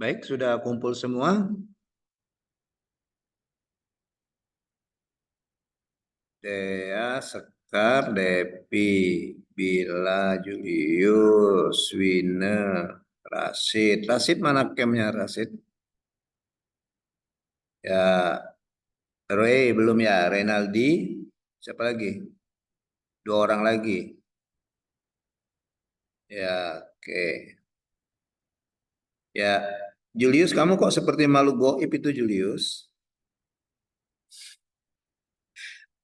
Baik, sudah kumpul semua. Dea, Sekar, Depi, Bila, Julius, Wina, Rasid. Rasid mana camnya Rasid? Ya, Roy belum ya. Renaldi, siapa lagi? Dua orang lagi. Ya, oke. Ya, Julius, kamu kok seperti malu goib itu Julius?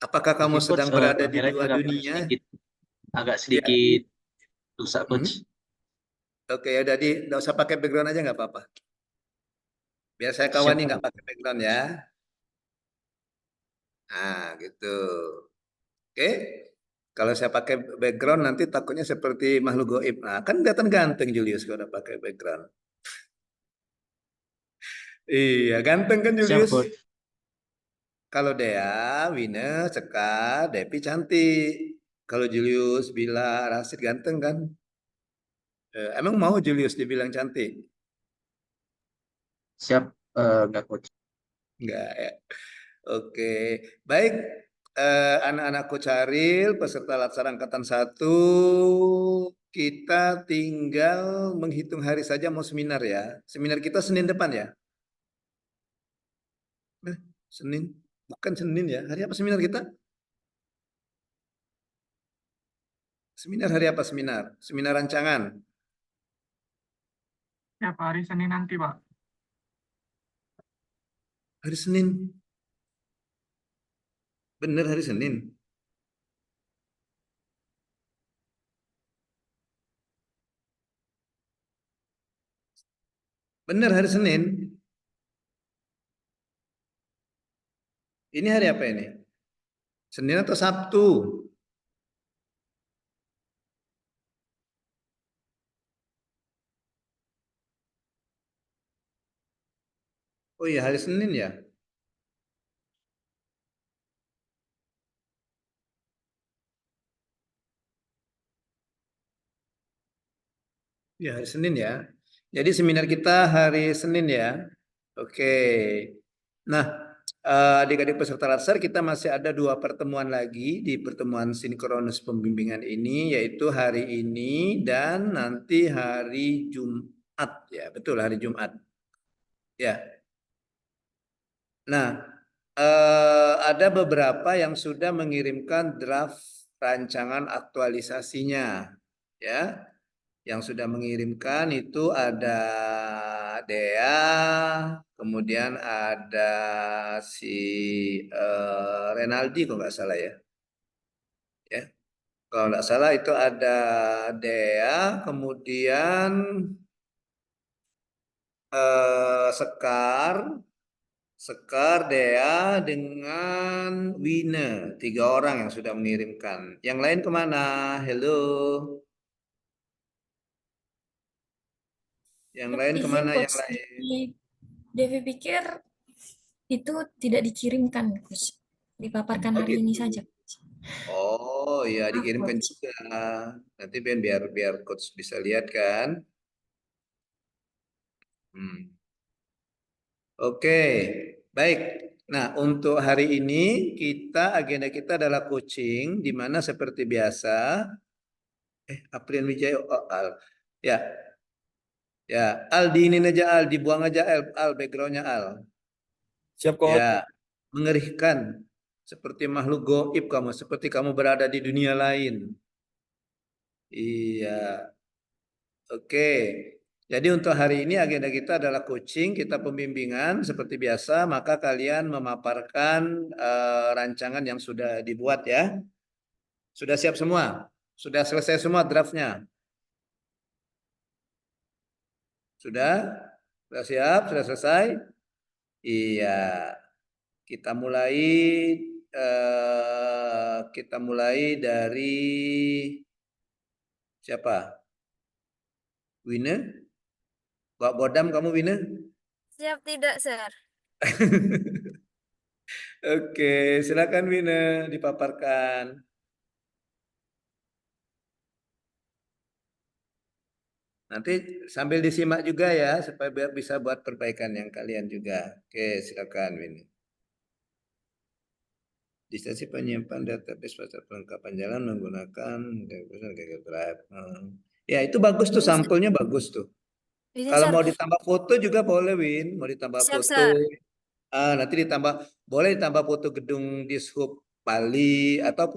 Apakah kamu Ini coach, sedang berada di kameranya dua dunia? agak Ya. sedikit rusak coach. Hmm? Oke, ya jadi nggak usah pakai background aja nggak apa-apa. Biar saya Siap kawani nggak coach. pakai background ya. Nah, gitu. Oke. Kalau saya pakai background nanti takutnya seperti makhluk goib. Nah, kan kelihatan ganteng Julius kalau udah pakai background. Iya, ganteng kan Siap Julius? coach. Kalau Dea, Wina, Sekar, Depi cantik. Kalau Julius, Bila, Rasid ganteng kan? Emang mau Julius dibilang cantik? Siap, enggak coach. Enggak ya. Oke, baik. Anak-anakku Caril, peserta Latsar Angkatan 1, kita tinggal menghitung hari saja mau seminar ya. Seminar kita Senin depan ya. Senin, bukan Senin ya. Hari apa seminar kita? Seminar hari apa seminar? Seminar rancangan. Ya, Pak, hari Senin nanti, Pak. Hari Senin. Bener hari Senin. Bener hari Senin. Ini hari apa ini? Senin atau Sabtu? Oh iya, hari Senin ya. Ya, hari Senin ya. Jadi seminar kita hari Senin ya. Oke. Nah, adik-adik peserta Latsar kita masih ada 2 pertemuan lagi di pertemuan sinkronus pembimbingan ini, yaitu hari ini dan nanti hari Jumat ya. Betul, hari Jumat. Ya. Nah, ada beberapa yang sudah mengirimkan draft rancangan aktualisasinya. Ya, yang sudah mengirimkan itu ada Dea, kemudian ada si Renaldi kalau nggak salah ya. Ya, kalau nggak salah itu ada Dea, kemudian Sekar, Dea dengan Wina, 3 orang yang sudah mengirimkan. Yang lain kemana? Hello, yang lain Izin kemana? Yang coach, lain? Devi pikir itu tidak dikirimkan coach, dipaparkan Oh hari ini gitu. saja. Oh ya, Ah, dikirimkan coach. juga. Nanti biar biar coach bisa lihat kan. Hmm. Oke, baik. Nah, untuk hari ini agenda kita adalah coaching, di mana seperti biasa. Aprian Wijaya, oh, Al. Ya, ya. Al ini aja Al, dibuang aja Al backgroundnya Al. Siap, Coach. Ya, mengerikan. Seperti makhluk goib kamu, seperti kamu berada di dunia lain. Iya. Oke, jadi untuk hari ini agenda kita adalah coaching, kita pembimbingan seperti biasa, maka kalian memaparkan rancangan yang sudah dibuat ya. Sudah siap semua? Sudah selesai semua draftnya? Sudah? Sudah siap? Sudah selesai? Iya, kita mulai dari siapa? Wina? Mbak Bodam kamu Wina? Siap tidak, Sir? Oke, silakan Wina dipaparkan. Nanti sambil disimak juga ya supaya biar bisa buat perbaikan yang kalian juga. Oke, silakan Winnie. Distansi penyimpan database pada pelengkapan jalan menggunakan Google Drive. Ya, itu bagus tuh, Izin, Sir. sampelnya bagus tuh. Izin, Kalau Sir. mau ditambah foto juga boleh, Win. Mau ditambah Siap, foto. Sir. Nanti boleh ditambah foto gedung Dishub Bali atau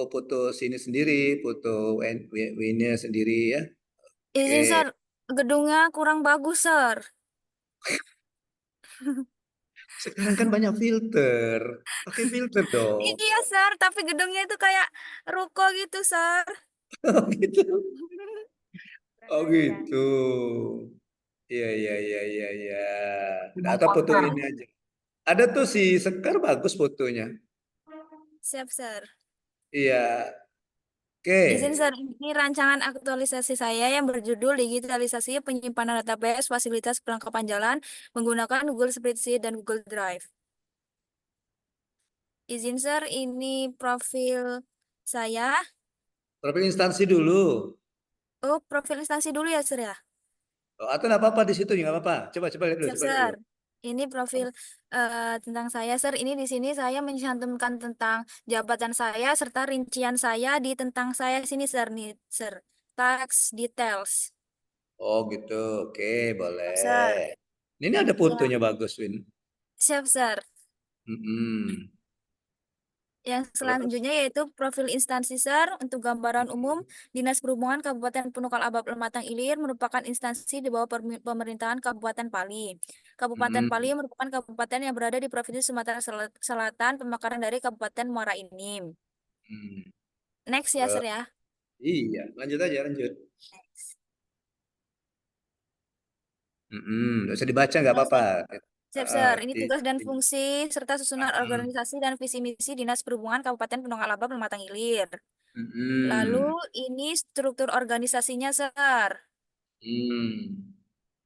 foto sini sendiri, foto Winnya sendiri ya. Izin, Oke. Sir. Gedungnya kurang bagus, Sir. Sekarang kan banyak filter. Pakai filter dong. Iya, Sir. Tapi gedungnya itu kayak ruko gitu, Sir. Oh gitu. Oh gitu. Iya, iya, iya, iya, iya. Atau foto Sir. ini aja. Ada tuh si Sekar bagus fotonya. Siap, Sir. Iya. Oke. Izin, Sir. Ini rancangan aktualisasi saya yang berjudul Digitalisasi Penyimpanan Database Fasilitas Perlengkapan Jalan menggunakan Google Spreadsheet dan Google Drive. Izin, Sir. Ini profil saya. Profil instansi dulu. Oh, profil instansi dulu ya, Sir ya? Oh, atau nggak apa-apa di situ nggak apa-apa. Coba coba lihat dulu, Siap, coba lihat Sir. dulu. Ini profil tentang saya, Sir. Ini di sini saya mencantumkan tentang jabatan saya serta rincian saya di tentang saya sini, Sir. Nih, Sir. Tax details. Oh gitu. Oke, boleh. Siap, Sir. Ini ada Ya, fotonya bagus, Win. siap, Sir. Mm-mm. Yang Terus? selanjutnya yaitu profil instansi, Sir. Untuk gambaran umum, Dinas Perhubungan Kabupaten Punukal Abab Lematang Ilir merupakan instansi di bawah pemerintahan Kabupaten Pali. Kabupaten Pali Mm-mm. merupakan kabupaten yang berada di Provinsi Sumatera Selatan, pemekaran dari Kabupaten Muara Enim. Mm. Next ya, Terus? Sir ya. Iya, lanjut aja, lanjut. Mm-mm. Nggak usah dibaca, nggak Next, apa-apa. Sir. Siap, Sir. Ini Di- tugas dan fungsi serta susunan Mm. organisasi dan visi misi Dinas Perhubungan Kabupaten Punukal Abab Lematang Ilir. Lalu Mm-mm. ini struktur organisasinya, Sir. Hmm.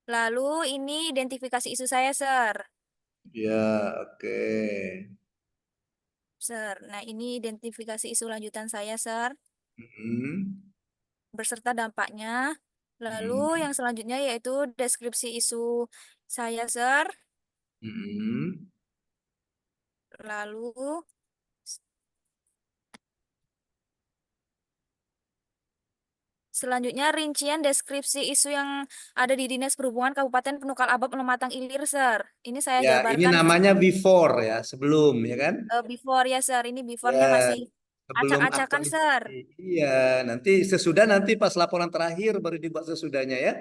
Lalu ini identifikasi isu saya, Sir. Ya, oke. Sir. Nah, ini identifikasi isu lanjutan saya, Sir, Mm-mm. berserta dampaknya. Lalu Mm-mm. yang selanjutnya yaitu deskripsi isu saya, Sir. Mm-mm. Lalu selanjutnya rincian deskripsi isu yang ada di Dinas Perhubungan Kabupaten Punukal Abab Lematang Ilir, Sir. Ini saya Ya, ini jabarkan namanya before ya, sebelum ya kan? before ya, Sir. Ini Ya, before-nya masih sebelum acak-acakan, Sir. aktualisasi. Iya, nanti sesudah nanti pas laporan terakhir baru dibuat sesudahnya ya.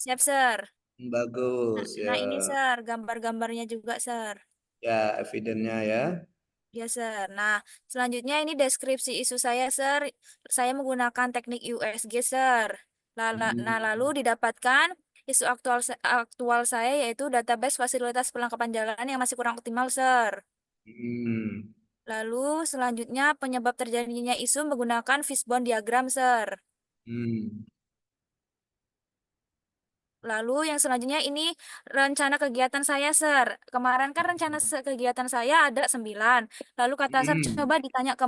Siap, Sir. Nah, Bagus nah ya. ini, Sir, gambar-gambarnya juga, Sir. Ya, evidennya ya. Ya, Sir. Nah, selanjutnya ini deskripsi isu saya, Sir. Saya menggunakan teknik USG, Sir. Nah, lalu Hmm. didapatkan isu aktual saya yaitu database fasilitas perlengkapan jalan yang masih kurang optimal, Sir. Hmm. Lalu selanjutnya penyebab terjadinya isu menggunakan fishbone diagram, Sir. Hmm. Lalu yang selanjutnya ini rencana kegiatan saya, Sir. Kemarin kan rencana kegiatan saya ada 9. Lalu kata Sir, Hmm. coba ditanya ke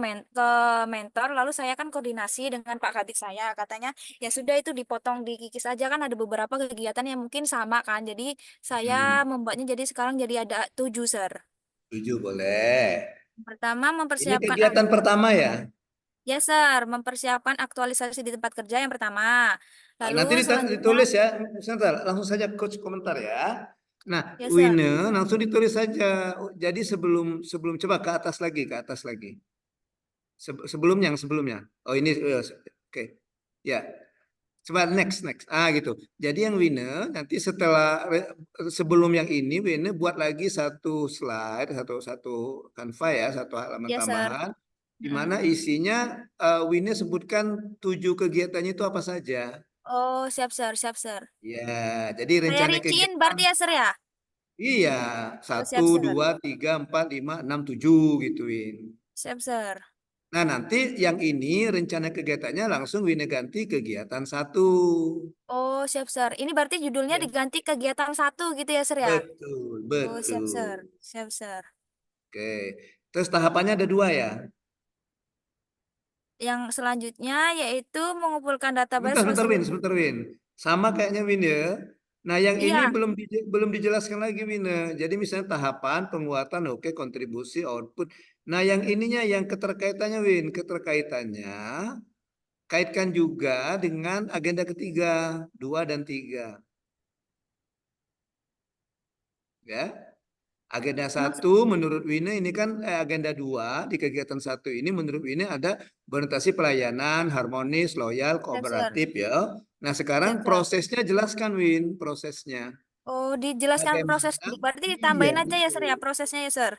mentor. Lalu saya kan koordinasi dengan Pak Kadit saya. Katanya, ya sudah itu dipotong, dikikis aja kan ada beberapa kegiatan yang mungkin sama kan. Jadi saya Hmm. membuatnya jadi sekarang jadi ada 7, Sir. 7 boleh. Pertama, Ini mempersiapkan kegiatan pertama ya. ya, Sir, mempersiapkan aktualisasi di tempat kerja yang pertama. Lalu Nanti selanjutnya, ditulis ya. Sebentar, langsung saja coach komentar ya. Nah, ya, Sir. winner langsung ditulis saja. Jadi sebelum sebelum coba ke atas lagi, ke atas lagi. Sebelum yang sebelumnya. Oh ini, oke. Ya, coba next next. Gitu. Jadi yang winner nanti setelah sebelum yang ini winner buat lagi satu slide, satu satu Canva ya, satu halaman Ya, Sir. tambahan di Mm-mm. mana isinya winner sebutkan 7 kegiatannya itu apa saja. Oh, siap, Sir, siap, Sir. Ya, jadi Saya rencana rinciin kegiatan. berarti ya, Sir ya? Iya, Oh, satu, siap, Sir. dua, tiga, empat, lima, enam, tujuh gituin. Siap, Sir. Nah, nanti yang ini rencana kegiatannya langsung winner ganti kegiatan satu. Oh, siap, Sir. Ini berarti judulnya Ya, diganti kegiatan 1 gitu ya, Sir ya? betul, Oh, siap, Sir. betul. Siap, Sir. Oke. Terus tahapannya ada 2 ya. Yang selanjutnya yaitu mengumpulkan database Sebentar, sebentar, Win, fasilitas. sebentar, Win. Sama kayaknya Win ya. Nah, yang ini Iya, belum dijelaskan lagi Win. Jadi misalnya tahapan, penguatan, oke, kontribusi, output. Nah, yang ininya yang keterkaitannya Win, keterkaitannya kaitkan juga dengan agenda ketiga, 2 dan 3. Ya. Agenda maksud 1 menurut Wina ini kan agenda 2 di kegiatan 1 ini menurut Wina ada orientasi pelayanan, harmonis, loyal, siap, sir. kooperatif ya. Nah, sekarang Siap, sir. prosesnya jelaskan Win, prosesnya. Oh, dijelaskan proses. Bagaimana? Berarti Iya, ditambahin aja ya, sir, ya, betul. prosesnya ya, sir.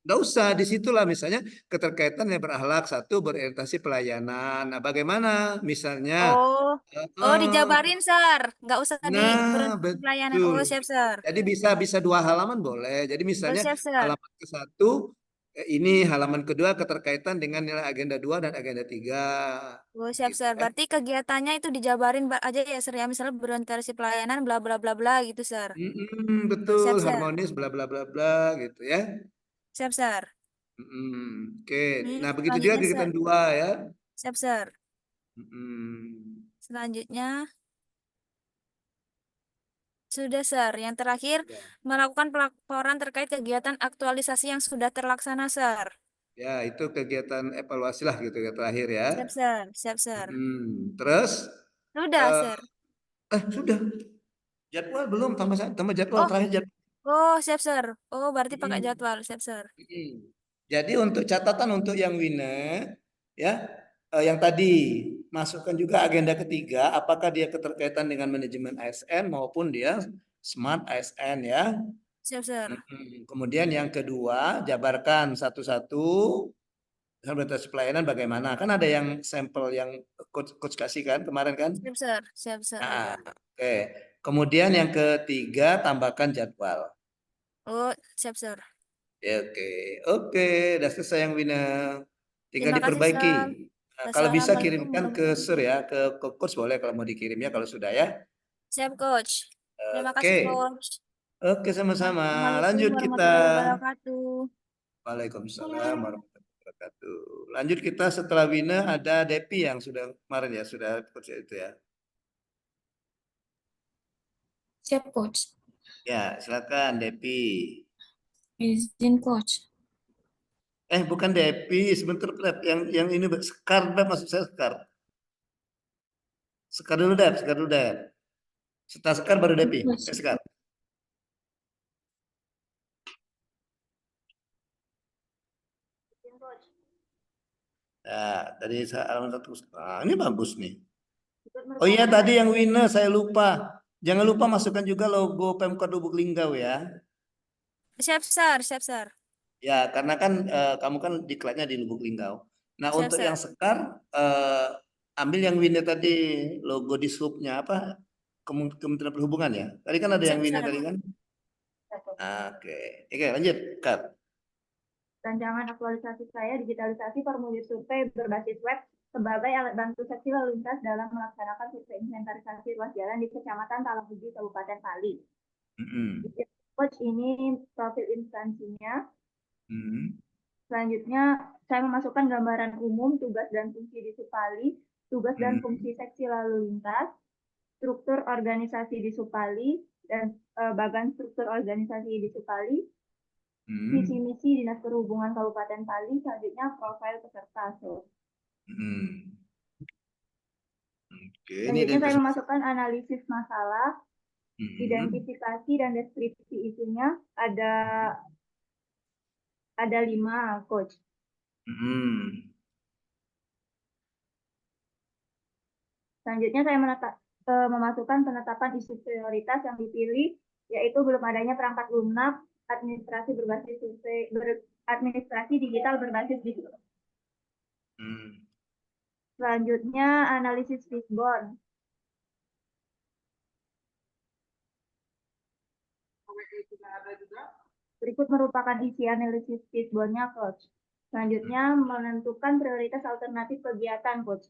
Nggak usah, disitulah misalnya keterkaitan yang berakhlak, 1 berorientasi pelayanan. Nah, bagaimana misalnya Oh, oh, eh, dijabarin, sir. Nggak usah di nah, pelayanan. betul. Oh, siap, sir. Jadi bisa 2 halaman boleh. Jadi Oh, misalnya siap, sir. halaman ke-1 ini halaman kedua keterkaitan dengan nilai agenda 2 dan agenda 3 Oh, siap, gitu sir. ya. Berarti kegiatannya itu dijabarin aja ya, sir, ya. Misalnya berorientasi pelayanan, bla, bla, bla, bla, gitu, sir. Oh, Betul, siap, sir. harmonis bla bla bla bla gitu ya. Siap, sir. Oke. Nah, begitu juga Selanjutnya, sir. kegiatan 2 ya. Siap, sir. Mm-mm. Selanjutnya, sudah, sir. Yang terakhir, Ya. melakukan pelaporan terkait kegiatan aktualisasi yang sudah terlaksana, sir. Ya, itu kegiatan evaluasi lah gitu ya terakhir ya. Siap, sir. Siap, sir. Terus Sudah, eh sir. sudah jadwal belum tambah jadwal Oh, terakhir jadwal. oh, siap, sir. Oh, berarti pakai Mm. jadwal. Siap, sir. Jadi untuk catatan untuk yang winner ya yang tadi masukkan juga agenda ketiga apakah dia keterkaitan dengan manajemen ASN maupun dia smart ASN ya. Siap, sir. Kemudian yang kedua jabarkan satu-satu implementasi pelayanan bagaimana kan ada yang sampel yang coach kasih kan kemarin kan. Siap, sir. Siap, sir. Nah, oke. Kemudian yang ketiga tambahkan jadwal. Oh, siap, sir. Ya, oke, udah selesai yang Wina. Tinggal Terima kasih, diperbaiki. sir. Nah, kalau bisa Wassalamualaikum kirimkan ke warahmatullahi Sur ya, wabarakatuh. ke coach boleh kalau mau dikirim ya kalau sudah ya. Siap, Coach. Terima Oke, kasih, Coach. oke sama-sama. Assalamualaikum Lanjut kita. warahmatullahi wabarakatuh. Waalaikumsalam warahmatullahi wabarakatuh. Lanjut kita setelah Wina ada Depi yang sudah kemarin ya sudah coach itu ya. Siap, Coach. Ya, silakan Depi. Izin, Coach. Bukan Depi, sebentar Dep. Yang ini Sekar Dep, maksud saya Sekar. Sekar dulu Dep, Sekar dulu Dep. Setelah Sekar baru Depi. Coach. Sekar. Nah, tadi saya halaman 1. Nah, ini bagus nih. Oh iya, tadi yang winner saya lupa. Jangan lupa masukkan juga logo Pemkot Lubuk Linggau ya. Siap, sir. Siap, sir. Ya, karena kan kamu kan diklatnya di Lubuk Linggau. Nah, Siap, untuk sir. yang Sekar ambil yang winner tadi logo di subnya apa? Kementerian Perhubungan ya. Tadi kan ada yang Siap, winner sir. tadi kan? Oke. Oke, lanjut, Kak. Rancangan aktualisasi saya digitalisasi formulir survei berbasis web sebagai alat bantu seksi lalu lintas dalam melaksanakan survei inventarisasi ruas jalan di Kecamatan Talabugi, Kabupaten Pali. Coach ini profil instansinya. Selanjutnya saya memasukkan gambaran umum tugas dan fungsi di Supali, tugas dan fungsi seksi lalu lintas, struktur organisasi di Supali, dan bagan struktur organisasi di Supali, visi misi Dinas Perhubungan Kabupaten Pali, selanjutnya profil peserta. Selanjutnya saya memasukkan analisis masalah, identifikasi dan deskripsi isunya ada 5, Coach. Selanjutnya saya memasukkan penetapan isu prioritas yang dipilih, yaitu belum adanya perangkat lunak, administrasi berbasis survei, administrasi digital berbasis digital. Selanjutnya analisis fishbone. Berikut merupakan isi analisis fishbone-nya, Coach. Selanjutnya menentukan prioritas alternatif kegiatan, Coach.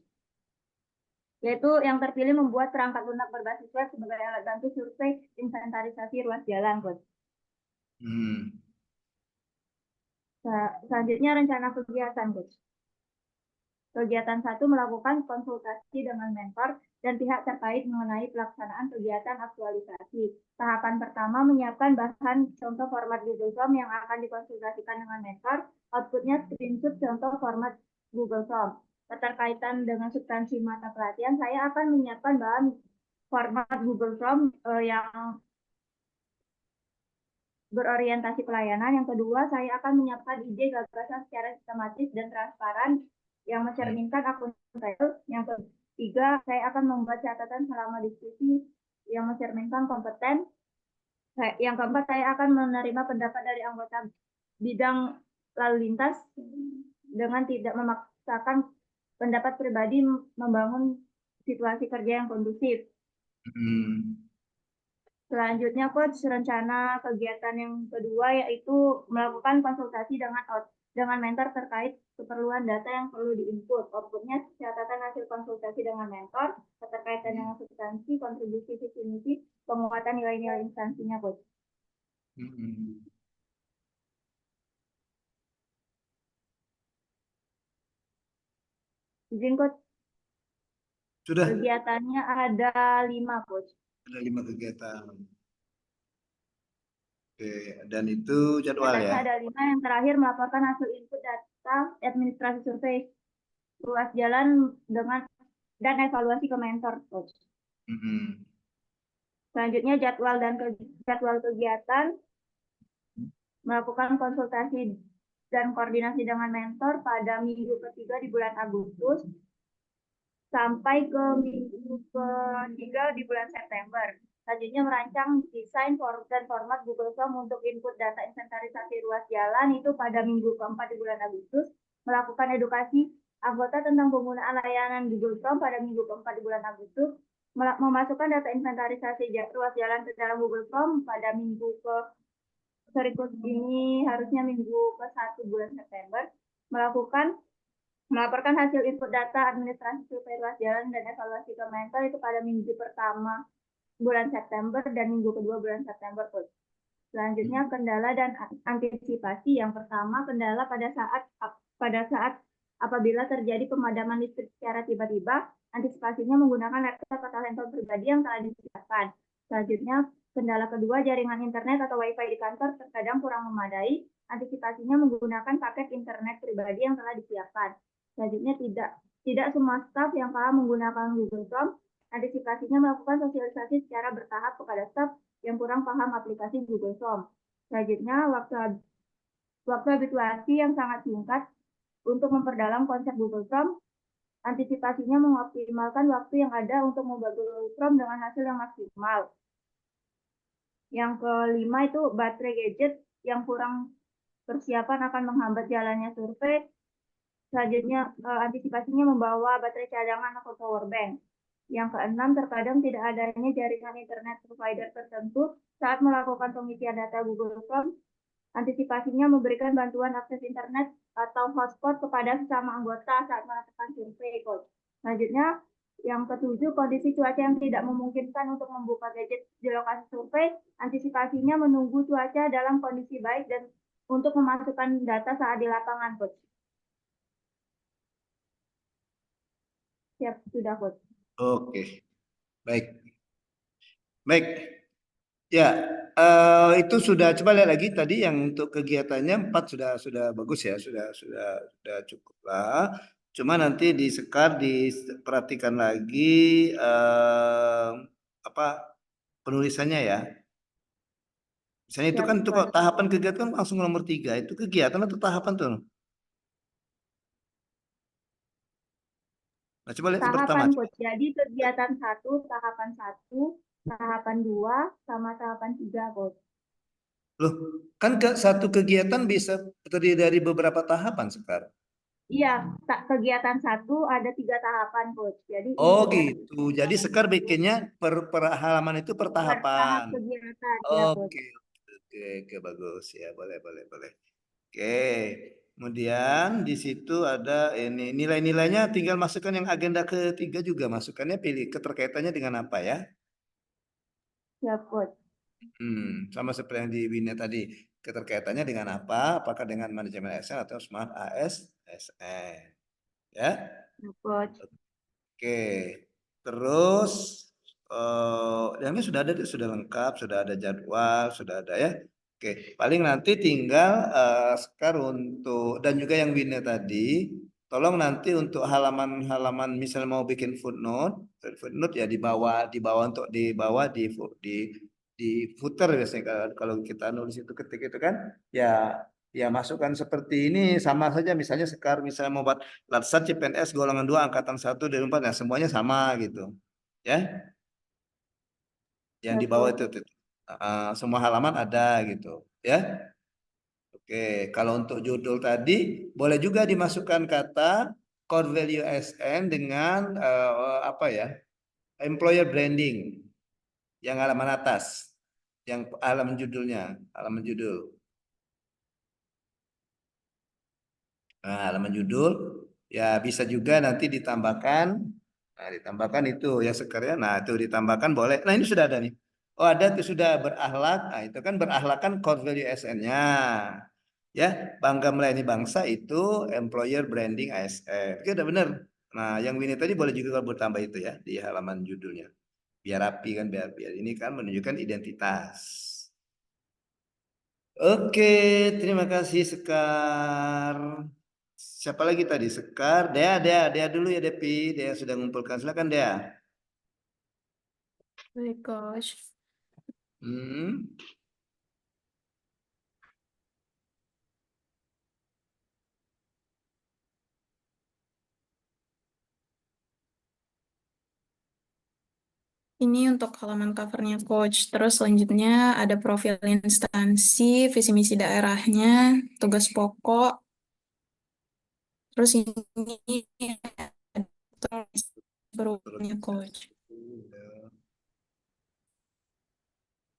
Yaitu yang terpilih membuat perangkat lunak berbasis web sebagai alat bantu survei inventarisasi ruas jalan, Coach. Selanjutnya rencana kegiatan, Coach. Kegiatan 1 melakukan konsultasi dengan mentor dan pihak terkait mengenai pelaksanaan kegiatan aktualisasi. Tahapan pertama menyiapkan bahan contoh format Google Form yang akan dikonsultasikan dengan mentor, outputnya screenshot contoh format Google Form. Keterkaitan dengan substansi mata pelatihan, saya akan menyiapkan bahan format Google Form yang berorientasi pelayanan. Yang kedua, saya akan menyiapkan ide gagasan secara sistematis dan transparan yang mencerminkan akun saya. Yang ketiga, saya akan membuat catatan selama diskusi yang mencerminkan kompeten. Yang keempat, saya akan menerima pendapat dari anggota bidang lalu lintas dengan tidak memaksakan pendapat pribadi, membangun situasi kerja yang kondusif. Selanjutnya, Coach, rencana kegiatan yang kedua yaitu melakukan konsultasi dengan mentor terkait keperluan data yang perlu diinput. Outputnya catatan hasil konsultasi dengan mentor, keterkaitan dengan substansi, kontribusi visi misi, penguatan nilai-nilai instansinya, Coach. Izin, Coach. Sudah Kegiatannya ada 5, Coach. ada 5 kegiatan. Oke, dan itu jadwal Kegiatannya ya. ada 5. Yang terakhir melaporkan hasil input data administrasi survei ruas jalan dan evaluasi ke mentor, Coach. Selanjutnya jadwal kegiatan melakukan konsultasi dan koordinasi dengan mentor pada minggu ketiga di bulan Agustus sampai ke minggu ketiga di bulan September. Selanjutnya merancang desain dan format Google Form untuk input data inventarisasi ruas jalan itu pada minggu keempat di bulan Agustus. Melakukan edukasi anggota tentang penggunaan layanan Google Form pada minggu keempat di bulan Agustus. Memasukkan data inventarisasi ruas jalan ke dalam Google Form pada minggu ini harusnya minggu ke-1 bulan September. Melaporkan hasil input data administrasi survei ruas jalan dan evaluasi ke mentor itu pada minggu pertama bulan September dan minggu kedua bulan September. Selanjutnya kendala dan antisipasi. Yang pertama, kendala pada saat apabila terjadi pemadaman listrik secara tiba-tiba, antisipasinya menggunakan laptop atau handphone pribadi yang telah disiapkan. Selanjutnya, kendala kedua, jaringan internet atau WiFi di kantor terkadang kurang memadai. Antisipasinya menggunakan paket internet pribadi yang telah disiapkan. Selanjutnya, tidak semua staf yang paham menggunakan Google Form. Antisipasinya melakukan sosialisasi secara bertahap kepada staf yang kurang paham aplikasi Google Form. Selanjutnya, waktu habituasi yang sangat singkat untuk memperdalam konsep Google Form. Antisipasinya mengoptimalkan waktu yang ada untuk membuat Google Form dengan hasil yang maksimal. Yang kelima itu baterai gadget yang kurang persiapan akan menghambat jalannya survei. Selanjutnya, antisipasinya membawa baterai cadangan atau power bank. Yang keenam, terkadang tidak adanya jaringan internet provider tertentu saat melakukan pengisian data Google Form. Antisipasinya memberikan bantuan akses internet atau hotspot kepada sesama anggota saat melakukan survei, Coach. Selanjutnya, yang ketujuh, kondisi cuaca yang tidak memungkinkan untuk membuka gadget di lokasi survei. Antisipasinya menunggu cuaca dalam kondisi baik dan untuk memasukkan data saat di lapangan, Coach. Siap, sudah, Coach. Oke, baik. Ya, itu sudah, coba lihat lagi tadi yang untuk kegiatannya 4 sudah bagus ya, sudah cukup lah. Cuma nanti diperhatikan lagi penulisannya ya. Misalnya itu kan tuh tahapan kegiatan langsung nomor 3, itu kegiatan atau tahapan tuh? Nah, coba lihat pertama. Tahapan, Coach. Jadi kegiatan 1, tahapan 1, tahapan 2, sama tahapan 3, Coach. Loh, kan satu kegiatan bisa terdiri dari beberapa tahapan sekarang. Iya, kegiatan 1 ada 3 tahapan, Coach. Jadi Oh gitu. Jadi Sekar bikinnya per halaman itu per tahap tahapan. kegiatan, ya, Coach. Oke, bagus ya, boleh. Oke. Kemudian di situ ada ini nilai-nilainya, tinggal masukkan yang agenda ketiga juga, masukannya pilih keterkaitannya dengan apa ya? Ya, Coach. Sama seperti yang di Bina tadi, keterkaitannya dengan apa? Apakah dengan manajemen ASN atau Smart ASN? Ya? Ya, Coach. Oke. Terus yang ini sudah ada, sudah lengkap, sudah ada jadwal, sudah ada ya. Oke, paling nanti tinggal Sekar untuk dan juga yang Wina tadi, tolong nanti untuk halaman-halaman misal mau bikin footnote ya di bawah untuk di footer biasanya kalau kita nulis itu ketik itu kan ya masukkan seperti ini sama saja misalnya Sekar misalnya mau buat Latsar CPNS golongan 2 angkatan 1 dari 4 nah semuanya sama gitu ya yang di bawah itu semua halaman ada gitu ya. Oke, kalau untuk judul tadi boleh juga dimasukkan kata core value SN dengan apa ya? Employer branding yang halaman atas, yang halaman judulnya, halaman judul. Nah, halaman judul ya bisa juga nanti ditambahkan. Nah, ditambahkan itu ya sekarang. Nah, itu ditambahkan boleh. Nah, ini sudah ada nih. Oh, ada itu sudah berakhlak. Nah, itu kan berakhlak kan core value SN-nya. Ya, bangga melayani bangsa itu employer branding ASN. Oke, udah benar. Nah, yang Winnie tadi boleh juga bertambah itu ya di halaman judulnya. Biar rapi kan, biar ini kan menunjukkan identitas. Oke, terima kasih Sekar. Siapa lagi tadi? Sekar, Dea dulu ya Depi. Dea sudah mengumpulkan. Silakan Dea. Baik, Coach. Hmm. Ini untuk halaman covernya Coach. Terus selanjutnya ada profil instansi, visi misi daerahnya, tugas pokok. Terus ini ada berikutnya Coach.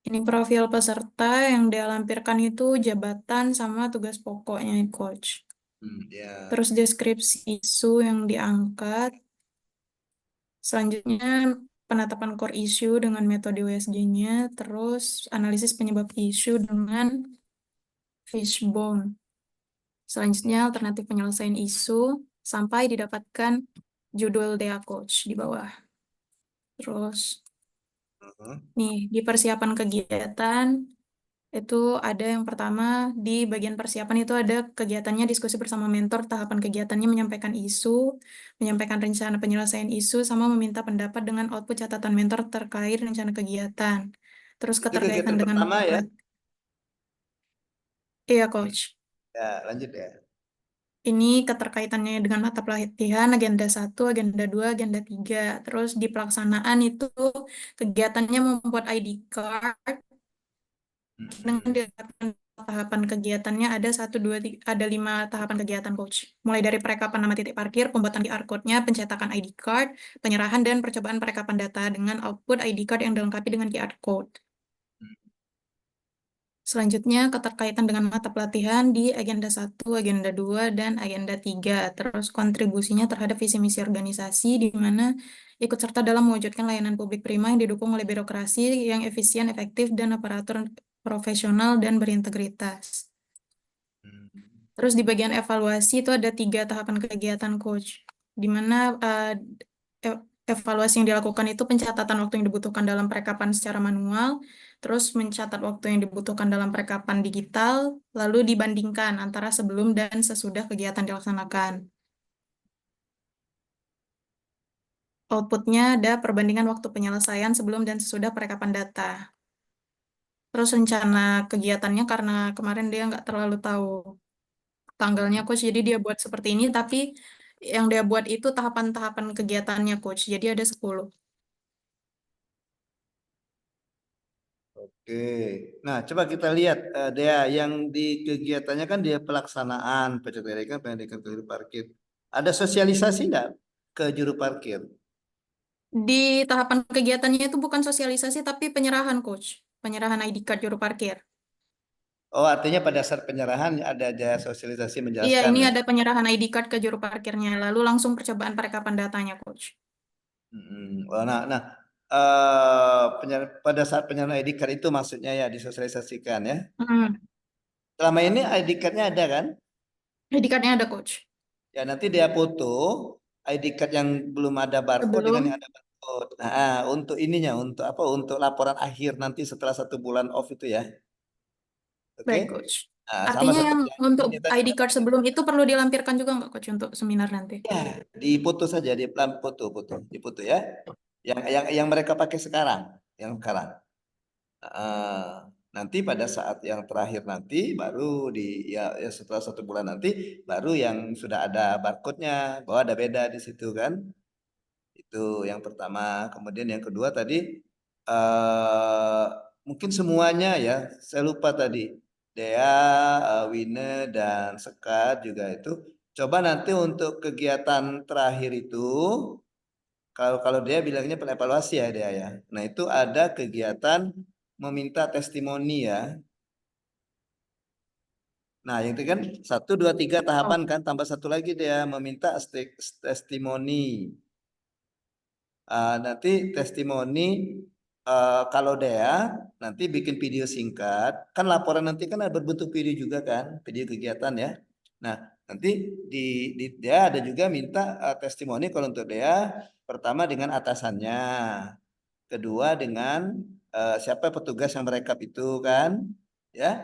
Ini profil peserta yang dia lampirkan itu jabatan sama tugas pokoknya Coach. Ya. Terus deskripsi isu yang diangkat. Selanjutnya penetapan core issue dengan metode USG-nya, terus analisis penyebab isu dengan fishbone. Selanjutnya alternatif penyelesaian isu sampai didapatkan judul DA Coach di bawah. Terus nih di persiapan kegiatan itu ada yang pertama di bagian persiapan itu ada kegiatannya diskusi bersama mentor, tahapan kegiatannya menyampaikan isu, menyampaikan rencana penyelesaian isu, sama meminta pendapat dengan output catatan mentor terkait rencana kegiatan. Terus Itu keterkaitan kegiatan dengan pertama ya. Iya, Coach. Ya, lanjut ya. Ini keterkaitannya dengan mata pelatihan, agenda 1, agenda 2, agenda 3. Terus di pelaksanaan itu kegiatannya membuat ID card dengan dilakukan tahapan kegiatannya ada 1, 2, 3, ada 5 tahapan kegiatan Coach. Mulai dari perekapan nama titik parkir, pembuatan QR code-nya, pencetakan ID card, penyerahan dan percobaan perekapan data dengan output ID card yang dilengkapi dengan QR code. Selanjutnya keterkaitan dengan mata pelatihan di agenda 1, agenda 2, dan agenda 3. Terus kontribusinya terhadap visi misi organisasi di mana ikut serta dalam mewujudkan layanan publik prima yang didukung oleh birokrasi yang efisien, efektif, dan aparatur profesional dan berintegritas. Terus di bagian evaluasi itu ada 3 tahapan kegiatan Coach, di mana evaluasi yang dilakukan itu pencatatan waktu yang dibutuhkan dalam perekapan secara manual, terus mencatat waktu yang dibutuhkan dalam perekapan digital, lalu dibandingkan antara sebelum dan sesudah kegiatan dilaksanakan. Outputnya ada perbandingan waktu penyelesaian sebelum dan sesudah perekapan data. Terus rencana kegiatannya karena kemarin dia nggak terlalu tahu tanggalnya Coach, jadi dia buat seperti ini, tapi yang dia buat itu tahapan-tahapan kegiatannya Coach, jadi ada 10. Oke, nah coba kita lihat Dea yang di kegiatannya kan dia pelaksanaan penyelidikan pendidikan ke juru parkir. Ada sosialisasi enggak ke juru parkir? Di tahapan kegiatannya itu bukan sosialisasi tapi penyerahan Coach, penyerahan ID card juru parkir. Oh, artinya pada saat penyerahan ada sosialisasi Iya, menjelaskan ini ya? ada penyerahan ID card ke juru parkirnya, lalu langsung percobaan perekapan datanya Coach. Oh, nah pada saat penyerahan ID card itu maksudnya ya disosialisasikan ya. Selama ini ID card-nya ada kan? ID card-nya ada Coach. Ya nanti dia foto ID card yang belum ada barcode dengan yang ada barcode. Nah, untuk ininya, untuk apa? Untuk laporan akhir nanti setelah 1 bulan off itu ya. Baik, Oke. Coach. Nah, sama Artinya yang seperti yang untuk ini tadi ID kan. card sebelum itu perlu dilampirkan juga nggak, Coach, untuk seminar nanti? Ya, dipoto saja, di plan foto, dipoto ya. Yang mereka pakai sekarang, yang sekarang. Eh, nanti pada saat yang terakhir nanti baru ya setelah 1 bulan nanti baru yang sudah ada barcode-nya bahwa ada beda di situ kan. Itu yang pertama. Kemudian yang kedua tadi eh mungkin semuanya ya, saya lupa tadi. Dea, Wine dan Sekar juga itu. Coba nanti untuk kegiatan terakhir itu, kalau dia bilangnya evaluasi ya dia ya. Nah itu ada kegiatan meminta testimoni ya. Nah yang itu kan 1, 2, 3 tahapan kan, tambah satu lagi dia meminta testimoni. Nanti testimoni kalau Dea nanti bikin video singkat, kan laporan nanti kan ada berbentuk video juga kan, video kegiatan ya. Nah nanti di Dea ada juga minta testimoni kalau untuk Dea, pertama dengan atasannya, kedua dengan siapa petugas yang merekap itu kan, ya,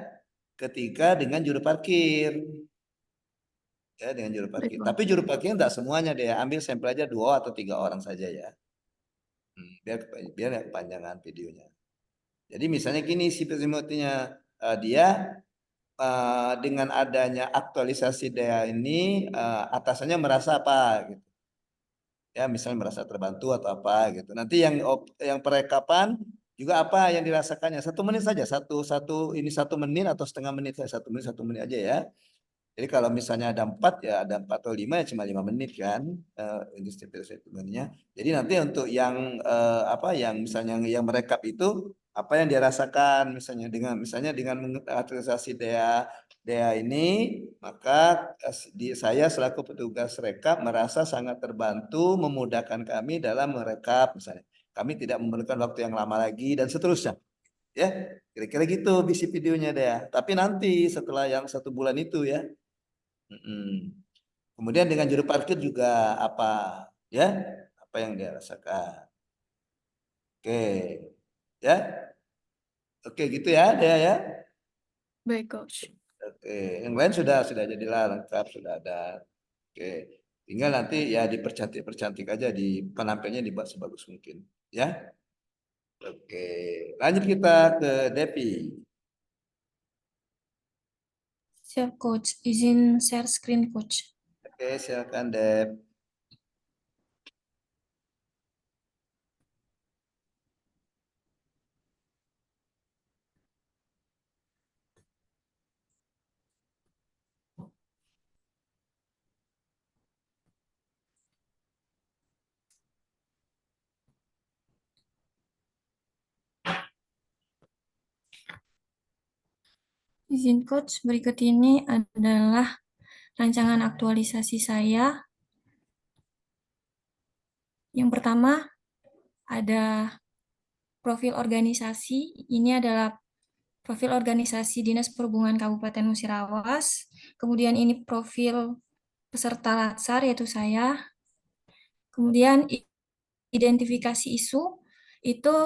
ketiga dengan juru parkir. Ya, dengan juru parkir. Baik, Tapi juru parkir enggak semuanya Dea, ambil sampel aja 2 atau 3 orang saja ya. Biar nggak kepanjangan videonya. Jadi misalnya gini si Timothy-nya, dia dengan adanya aktualisasi dia ini atasannya merasa apa gitu. Ya misalnya merasa terbantu atau apa gitu. Nanti yang perekapan juga apa yang dirasakannya 1 menit saja, ini 1 menit atau setengah menit, 1 menit aja ya. Jadi kalau misalnya ada 4 ya ada 4 atau 5 ya cuma 5 menit kan industri statementnya. Jadi nanti untuk yang apa yang misalnya yang merekap itu apa yang dia rasakan misalnya dengan mengaktualisasi Dea ini, maka saya selaku petugas rekap merasa sangat terbantu memudahkan kami dalam merekap misalnya. Kami tidak memerlukan waktu yang lama lagi dan seterusnya. Ya, kira-kira gitu visi videonya Dea. Tapi nanti setelah yang 1 bulan itu ya. Kemudian dengan juru parkir juga apa ya? Apa yang dia rasakan? Oke. Ya. Oke gitu ya, dia ya. Baik, Coach. Oke, yang lain sudah jadilah lengkap, sudah ada. Oke. Tinggal nanti ya dipercantik aja, di penampilnya dibuat sebagus mungkin, ya. Oke. Lanjut kita ke Depi. Siap, Coach. Izin share screen, Coach. Oke, silakan Dep. Izin, Coach. Berikut ini adalah rancangan aktualisasi saya. Yang pertama ada profil organisasi. Ini adalah profil organisasi Dinas Perhubungan Kabupaten Musirawas. Kemudian ini profil peserta latsar, yaitu saya. Kemudian identifikasi isu, itu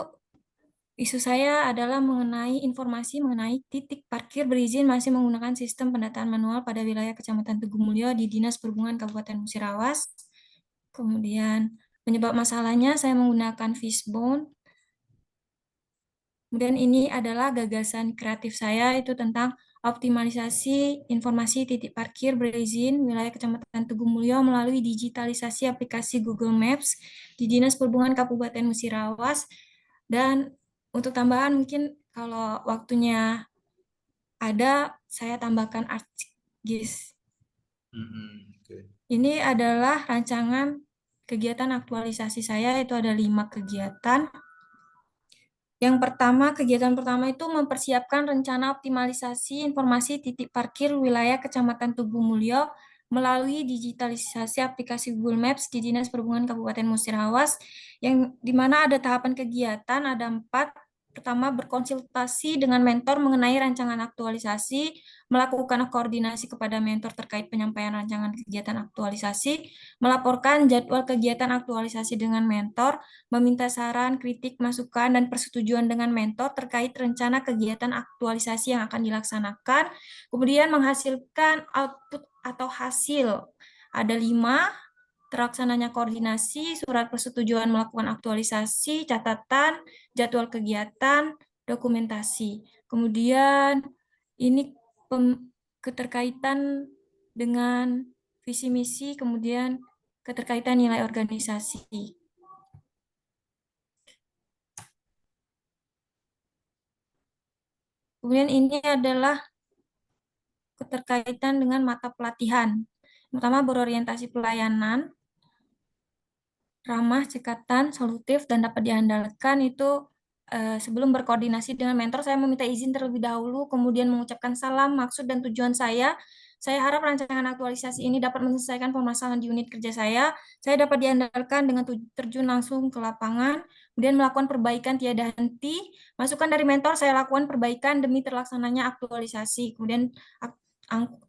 isu saya adalah mengenai informasi mengenai titik parkir berizin masih menggunakan sistem pendataan manual pada wilayah Kecamatan Tugu Mulyo di Dinas Perhubungan Kabupaten Musirawas. Kemudian penyebab masalahnya saya menggunakan fishbone. Kemudian ini adalah gagasan kreatif saya, itu tentang optimalisasi informasi titik parkir berizin wilayah Kecamatan Tugu Mulyo melalui digitalisasi aplikasi Google Maps di Dinas Perhubungan Kabupaten Musirawas. Dan untuk tambahan mungkin kalau waktunya ada, saya tambahkan ArcGIS. Ini adalah rancangan kegiatan aktualisasi saya, itu ada 5 kegiatan. Kegiatan pertama itu mempersiapkan rencana optimalisasi informasi titik parkir wilayah Kecamatan Tugu Mulyo melalui digitalisasi aplikasi Google Maps di Dinas Perhubungan Kabupaten Musirawas, yang dimana ada tahapan kegiatan, ada 4. pertama, berkonsultasi dengan mentor mengenai rancangan aktualisasi, melakukan koordinasi kepada mentor terkait penyampaian rancangan kegiatan aktualisasi, melaporkan jadwal kegiatan aktualisasi dengan mentor, meminta saran, kritik, masukan, dan persetujuan dengan mentor terkait rencana kegiatan aktualisasi yang akan dilaksanakan, kemudian menghasilkan output atau hasil. Ada 5, terlaksananya koordinasi, surat persetujuan melakukan aktualisasi, catatan, jadwal kegiatan, dokumentasi. Kemudian ini keterkaitan dengan visi misi, kemudian keterkaitan nilai organisasi. Kemudian ini adalah keterkaitan dengan mata pelatihan. Pertama, berorientasi pelayanan, ramah, cekatan, solutif, dan dapat diandalkan. Itu sebelum berkoordinasi dengan mentor, saya meminta izin terlebih dahulu, kemudian mengucapkan salam, maksud, dan tujuan saya. Saya harap rancangan aktualisasi ini dapat menyelesaikan permasalahan di unit kerja saya. Saya dapat diandalkan dengan terjun langsung ke lapangan, kemudian melakukan perbaikan tiada henti. Masukan dari mentor, saya lakukan perbaikan demi terlaksananya aktualisasi. Kemudian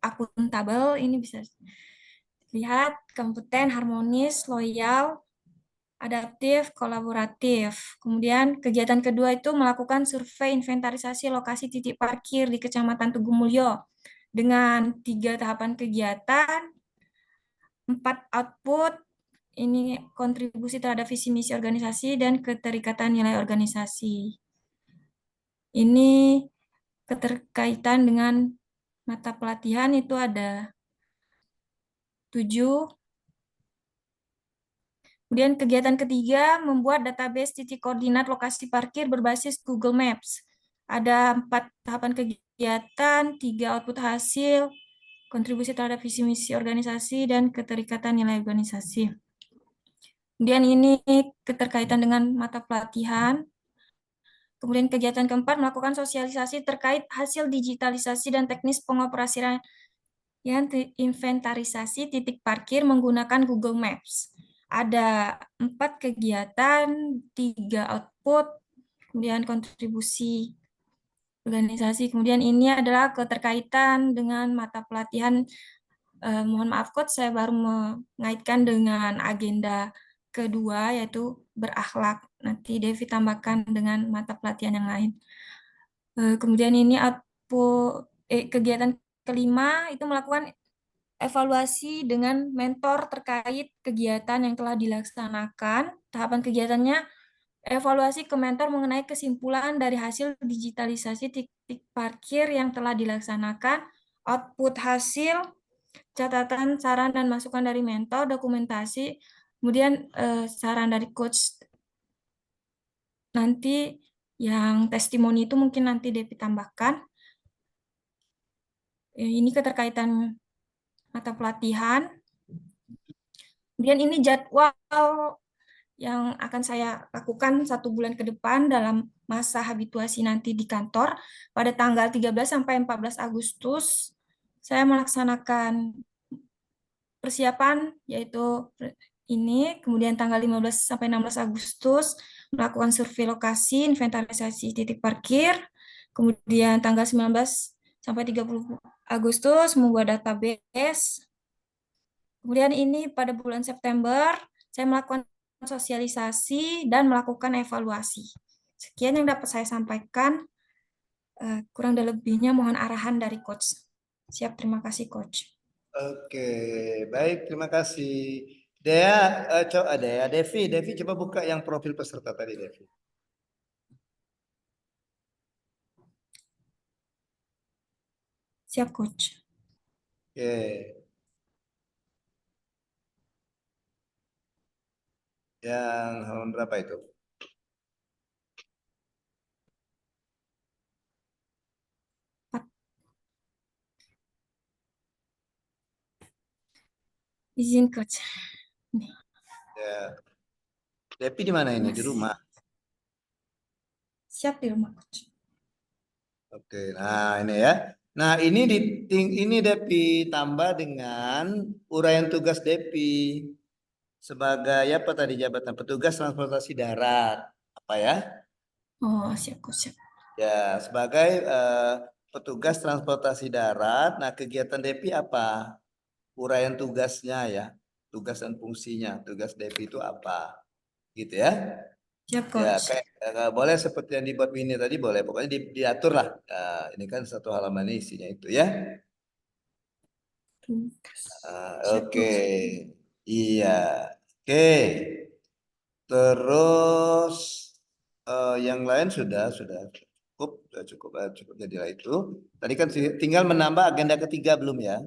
akuntabel, ini bisa lihat kompeten, harmonis, loyal, adaptif, kolaboratif. Kemudian kegiatan kedua itu melakukan survei inventarisasi lokasi titik parkir di Kecamatan Tugu Mulyo dengan 3 tahapan kegiatan, 4 output, ini kontribusi terhadap visi misi organisasi dan keterikatan nilai organisasi. Ini keterkaitan dengan mata pelatihan itu ada 7. Kemudian kegiatan ketiga, membuat database titik koordinat lokasi parkir berbasis Google Maps. Ada 4 tahapan kegiatan, 3 output hasil, kontribusi terhadap visi misi organisasi, dan keterikatan nilai organisasi. Kemudian ini keterkaitan dengan mata pelatihan. Kemudian kegiatan keempat, melakukan sosialisasi terkait hasil digitalisasi dan teknis pengoperasian inventarisasi titik parkir menggunakan Google Maps. Ada 4 kegiatan, 3 output, kemudian kontribusi organisasi. Kemudian ini adalah keterkaitan dengan mata pelatihan. Mohon maaf, Coach, saya baru mengaitkan dengan agenda kedua, yaitu berakhlak. Nanti Devi tambahkan dengan mata pelatihan yang lain. Kemudian ini output, kegiatan kelima itu melakukan evaluasi dengan mentor terkait kegiatan yang telah dilaksanakan. Tahapan kegiatannya, evaluasi ke mentor mengenai kesimpulan dari hasil digitalisasi titik parkir yang telah dilaksanakan, output hasil, catatan, saran, dan masukan dari mentor, dokumentasi, kemudian saran dari coach. Nanti yang testimoni itu mungkin nanti Devi tambahkan. Ini keterkaitan mata pelatihan. Kemudian ini jadwal yang akan saya lakukan 1 bulan ke depan dalam masa habituasi nanti di kantor. Pada tanggal 13 sampai 14 Agustus, saya melaksanakan persiapan, yaitu ini. Kemudian tanggal 15 sampai 16 Agustus, melakukan survei lokasi, inventarisasi titik parkir. Kemudian tanggal 19 sampai 30 Agustus, membuat database. Kemudian ini pada bulan September, saya melakukan sosialisasi dan melakukan evaluasi. Sekian yang dapat saya sampaikan. Kurang dan lebihnya mohon arahan dari Coach. Siap, terima kasih Coach. Oke, baik, terima kasih. Dea, Devi coba buka yang profil peserta tadi, Devi. Siap, Coach. Oke. Yang halaman berapa itu? Izin Coach. Ya. Devi di mana ini? Di rumah. Siap, di rumah Coach. Oke, nah ini ya. Nah ini Devi tambah dengan uraian tugas Devi sebagai apa tadi, jabatan petugas transportasi darat, apa ya? Oh, siap Coach, siap. Ya, sebagai petugas transportasi darat, nah kegiatan DEPI apa? Uraian tugasnya ya, tugas dan fungsinya. Tugas DEPI itu apa? Gitu ya. Siap Ya, Coach. kayak boleh seperti yang dibuat Winnie tadi boleh. Pokoknya diatur lah. ini kan satu halaman isinya itu ya. Siap Oke. Coach. Iya. Oke. Terus yang lain sudah cukup jadilah itu. Tadi kan tinggal menambah agenda ketiga belum ya?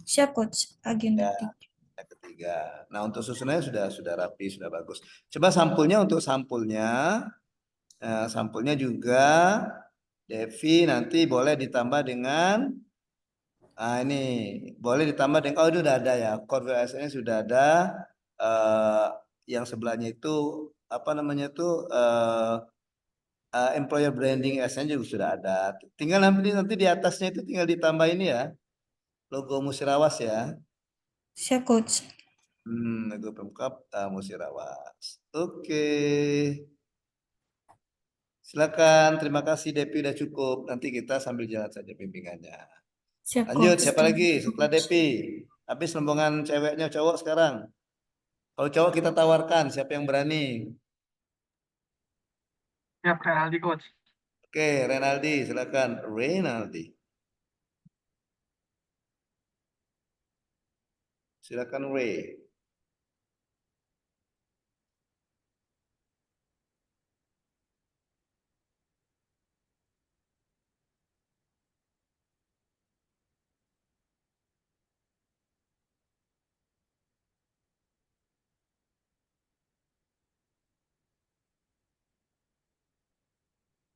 Siap Coach. Agenda Ya, 3. agenda ketiga. Nah, untuk susunannya sudah rapi, sudah bagus. Coba sampulnya sampulnya juga Devi nanti boleh ditambah dengan ini boleh ditambah dengan itu udah ada ya. Core VSN sudah ada yang sebelahnya itu apa namanya tuh employer branding SN juga sudah ada. Tinggal nanti di atasnya itu tinggal ditambah ini ya. Logo Musirawas ya. Siap Coach. Logo Pemkab Musirawas. Oke. Silakan, terima kasih Depi udah cukup. Nanti kita sambil jalan saja bimbingannya. Siap Lanjut, Coach. siapa lagi setelah Depi? Habis rombongan ceweknya cowok sekarang. Kalau cowok kita tawarkan, siapa yang berani? Siap, Renaldi, Coach. Oke, Renaldi, silakan. Renaldi. Silakan Ray.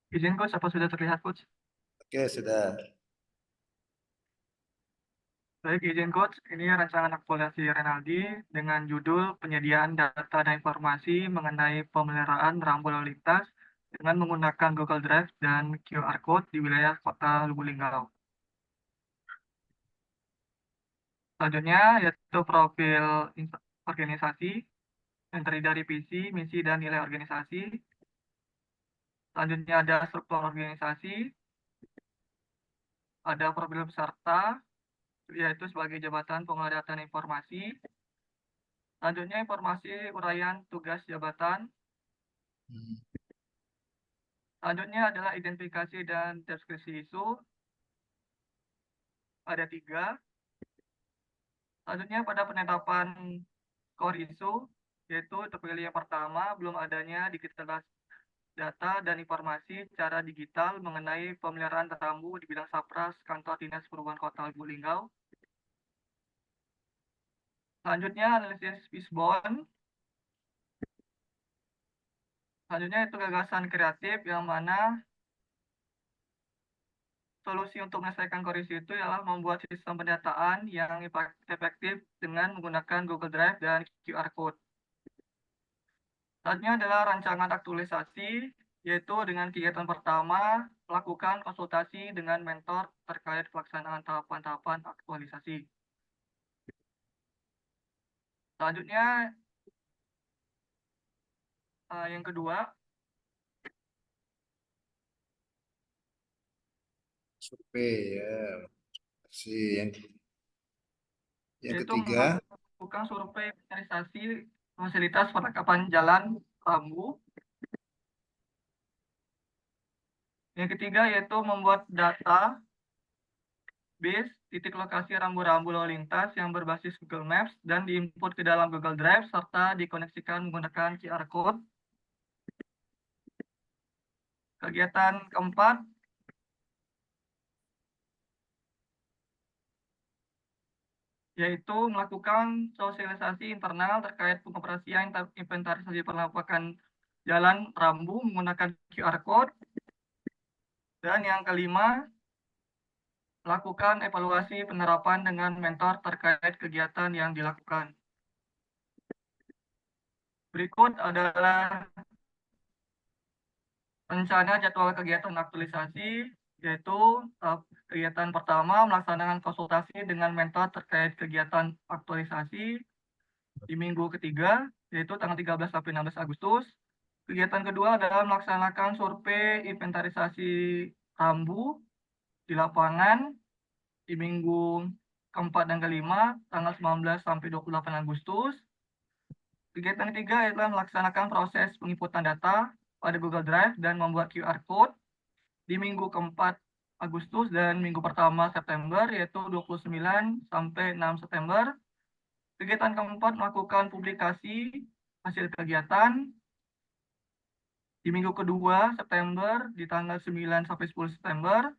Izin, Coach, apa sudah terlihat, Coach? Oke, sudah. Baik, izin Coach, ini rancangan aktualisasi Renaldi dengan judul penyediaan data dan informasi mengenai pemeliharaan rambu lalu lintas dengan menggunakan Google Drive dan QR Code di wilayah Kota Lubuk Linggau. Selanjutnya yaitu profil organisasi yang terdiri dari visi, misi, dan nilai organisasi. Selanjutnya ada struktur organisasi, ada profil peserta, yaitu sebagai jabatan pengelola data dan informasi. Selanjutnya informasi uraian tugas jabatan. Selanjutnya adalah identifikasi dan deskripsi isu. Ada 3. Selanjutnya pada penetapan core isu, yaitu terpilih yang pertama, belum adanya digitalisasi data dan informasi secara digital mengenai pemeliharaan rambu di bidang Sapras Kantor Dinas Perhubungan Kota Lubuk Linggau. Selanjutnya analisis fishbone. Selanjutnya itu gagasan kreatif yang mana solusi untuk menyelesaikan kondisi itu ialah membuat sistem pendataan yang efektif dengan menggunakan Google Drive dan QR Code. Selanjutnya adalah rancangan aktualisasi, yaitu dengan kegiatan pertama, melakukan konsultasi dengan mentor terkait pelaksanaan tahapan-tahapan aktualisasi. Selanjutnya, yang kedua, Survei ya. Kasih yang yaitu ketiga. melakukan survei inventarisasi fasilitas perlengkapan jalan rambu. Yang ketiga yaitu membuat data base titik lokasi rambu-rambu lalu lintas yang berbasis Google Maps dan diinput ke dalam Google Drive serta dikoneksikan menggunakan QR Code. Kegiatan keempat yaitu melakukan sosialisasi internal terkait pengoperasian inventarisasi perlawakan jalan rambu menggunakan QR Code. Dan yang kelima, lakukan evaluasi penerapan dengan mentor terkait kegiatan yang dilakukan. Berikut adalah rencana jadwal kegiatan aktualisasi, yaitu kegiatan pertama melaksanakan konsultasi dengan mentor terkait kegiatan aktualisasi di minggu ketiga, yaitu tanggal 13 sampai 16 Agustus. Kegiatan kedua adalah melaksanakan survei inventarisasi rambu di lapangan di minggu keempat dan kelima, tanggal 19 sampai 28 Agustus. Kegiatan ketiga adalah melaksanakan proses penginputan data pada Google Drive dan membuat QR Code di minggu keempat Agustus dan minggu pertama September, yaitu 29 sampai 6 September. Kegiatan keempat melakukan publikasi hasil kegiatan di minggu kedua September di tanggal 9 sampai 10 September.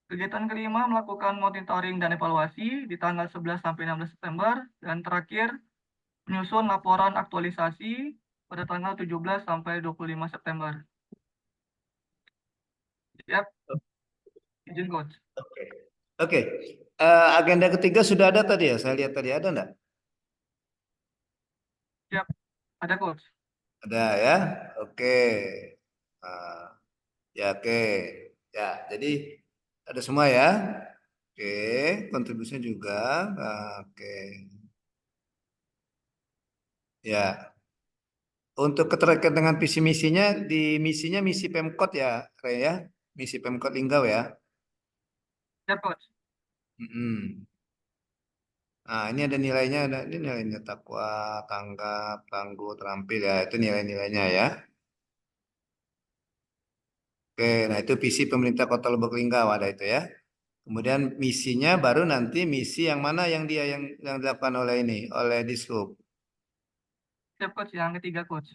Kegiatan kelima melakukan monitoring dan evaluasi di tanggal 11 sampai 16 September. Dan terakhir, menyusun laporan aktualisasi pada tanggal 17 sampai 25 September. Siap, izin coach. Oke. Oke. Agenda ketiga sudah ada tadi ya? Saya lihat tadi ada enggak? Siap, ada coach. Ada ya? Oke. Ya oke. Ya, jadi ada semua ya. Oke, kontribusinya juga. Oke. Ya. Untuk keterkait dengan visi misinya, di misinya misi Pemkot ya, Ray ya? Misi Pemkot Linggau ya. Siap coach. Nah, ini ada nilainya, ini nilainya takwa, tanggap, tangguh, terampil ya. Itu nilai-nilainya ya. Oke, nah itu visi pemerintah Kota Lubuk Linggau ada itu ya. Kemudian misinya baru nanti misi yang mana yang dilakukan oleh ini, oleh Dishub. Siap coach, yang ketiga coach.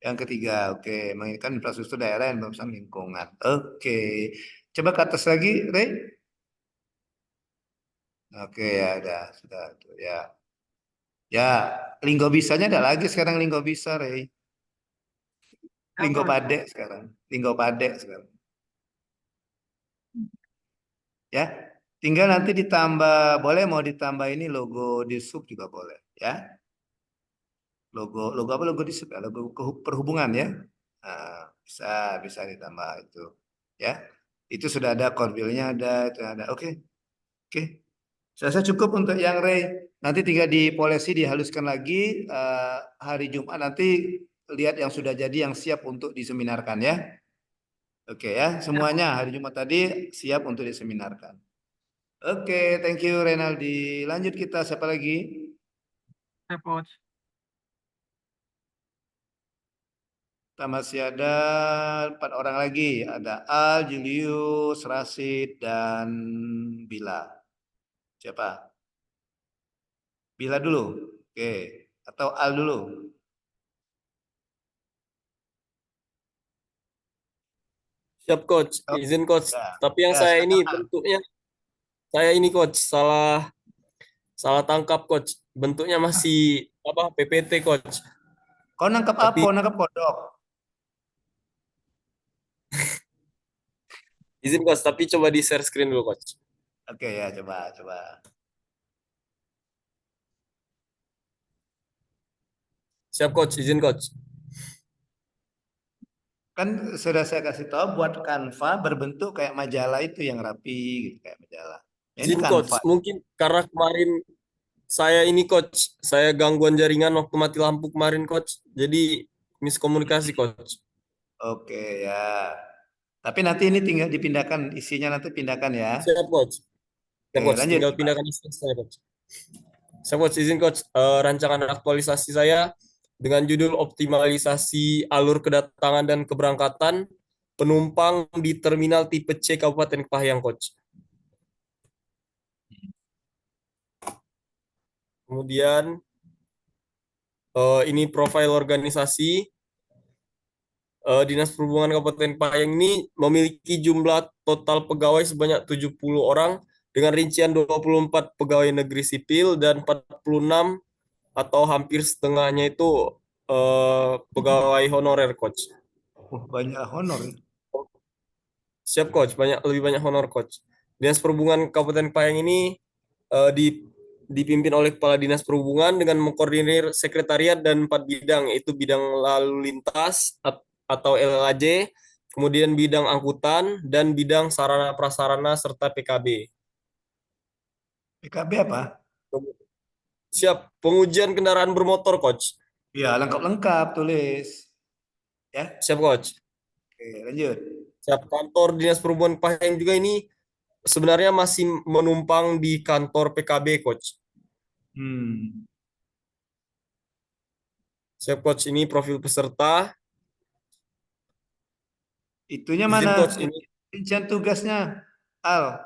Yang ketiga, oke, menginginkan infrastruktur daerah yang berurusan lingkungan. Oke, coba ke atas lagi, Ray. Oke ya, sudah tuh ya. Ya, Linggo bisanya ada lagi sekarang Linggo bisa, Ray. Linggo Pade sekarang, Linggo Pade sekarang. Ya, tinggal nanti ditambah, boleh mau ditambah ini logo Dishub juga boleh, ya. Logo apa logo Dishub ya, logo perhubungan ya. Nah, bisa ditambah itu, ya. Itu sudah ada korbilnya ada, itu ada. Oke. Saya rasa cukup untuk yang Ray. Nanti tinggal dipolesi, dihaluskan lagi hari Jumat nanti lihat yang sudah jadi yang siap untuk diseminarkan ya. Oke ya, semuanya hari Jumat tadi siap untuk diseminarkan. Oke, thank you Renaldi. Lanjut kita siapa lagi? Siap coach. Kita masih ada 4 orang lagi. Ada Al, Julius, Rasid, dan Bila. Siapa? Bila dulu. Oke. Atau Al dulu. Siap coach, izin coach. Ya. Tapi yang Ya, saya ini silakan. bentuknya, saya ini coach salah tangkap coach. Bentuknya masih apa PPT coach. Kau nangkap Tapi apa? Nangkap kodok. izin coach, tapi coba di share screen dulu coach. Oke ya, coba. Siap coach, izin coach. Kan sudah saya kasih tahu buat Canva berbentuk kayak majalah itu yang rapi gitu kayak majalah. Ya, ini Izin coach, Canva. mungkin karena kemarin saya ini coach, saya gangguan jaringan waktu mati lampu kemarin coach. Jadi miskomunikasi coach. Oke ya. Tapi nanti ini tinggal dipindahkan isinya nanti pindahkan ya. Siap coach. Siap Oke, coach, lanjut. tinggal pindahkan isi saya coach. Siap coach, izin coach, rancangan aktualisasi saya dengan judul optimalisasi alur kedatangan dan keberangkatan penumpang di terminal tipe C Kabupaten Kepahyang coach. Kemudian ini profil organisasi. Dinas Perhubungan Kabupaten Kepahyang ini memiliki jumlah total pegawai sebanyak 70 orang dengan rincian 24 pegawai negeri sipil dan 46 atau hampir setengahnya itu pegawai honorer coach. Banyak honor. Siap coach, lebih banyak honor coach. Dinas Perhubungan Kabupaten Kepahyang ini dipimpin oleh Kepala Dinas Perhubungan dengan mengkoordinir sekretariat dan 4 bidang, yaitu bidang lalu lintas atau LLAJ, kemudian bidang angkutan, dan bidang sarana prasarana serta PKB. PKB apa? Siap, pengujian kendaraan bermotor, Coach. Ya, lengkap-lengkap tulis. Ya. Siap, Coach. Oke, lanjut. Siap. Kantor Dinas Perhubungan Pahang juga ini sebenarnya masih menumpang di kantor PKB, Coach. Hmm. Siap, Coach. Ini profil peserta. Itunya Izin, mana? Coach. Ini. Rincian tugasnya, Al.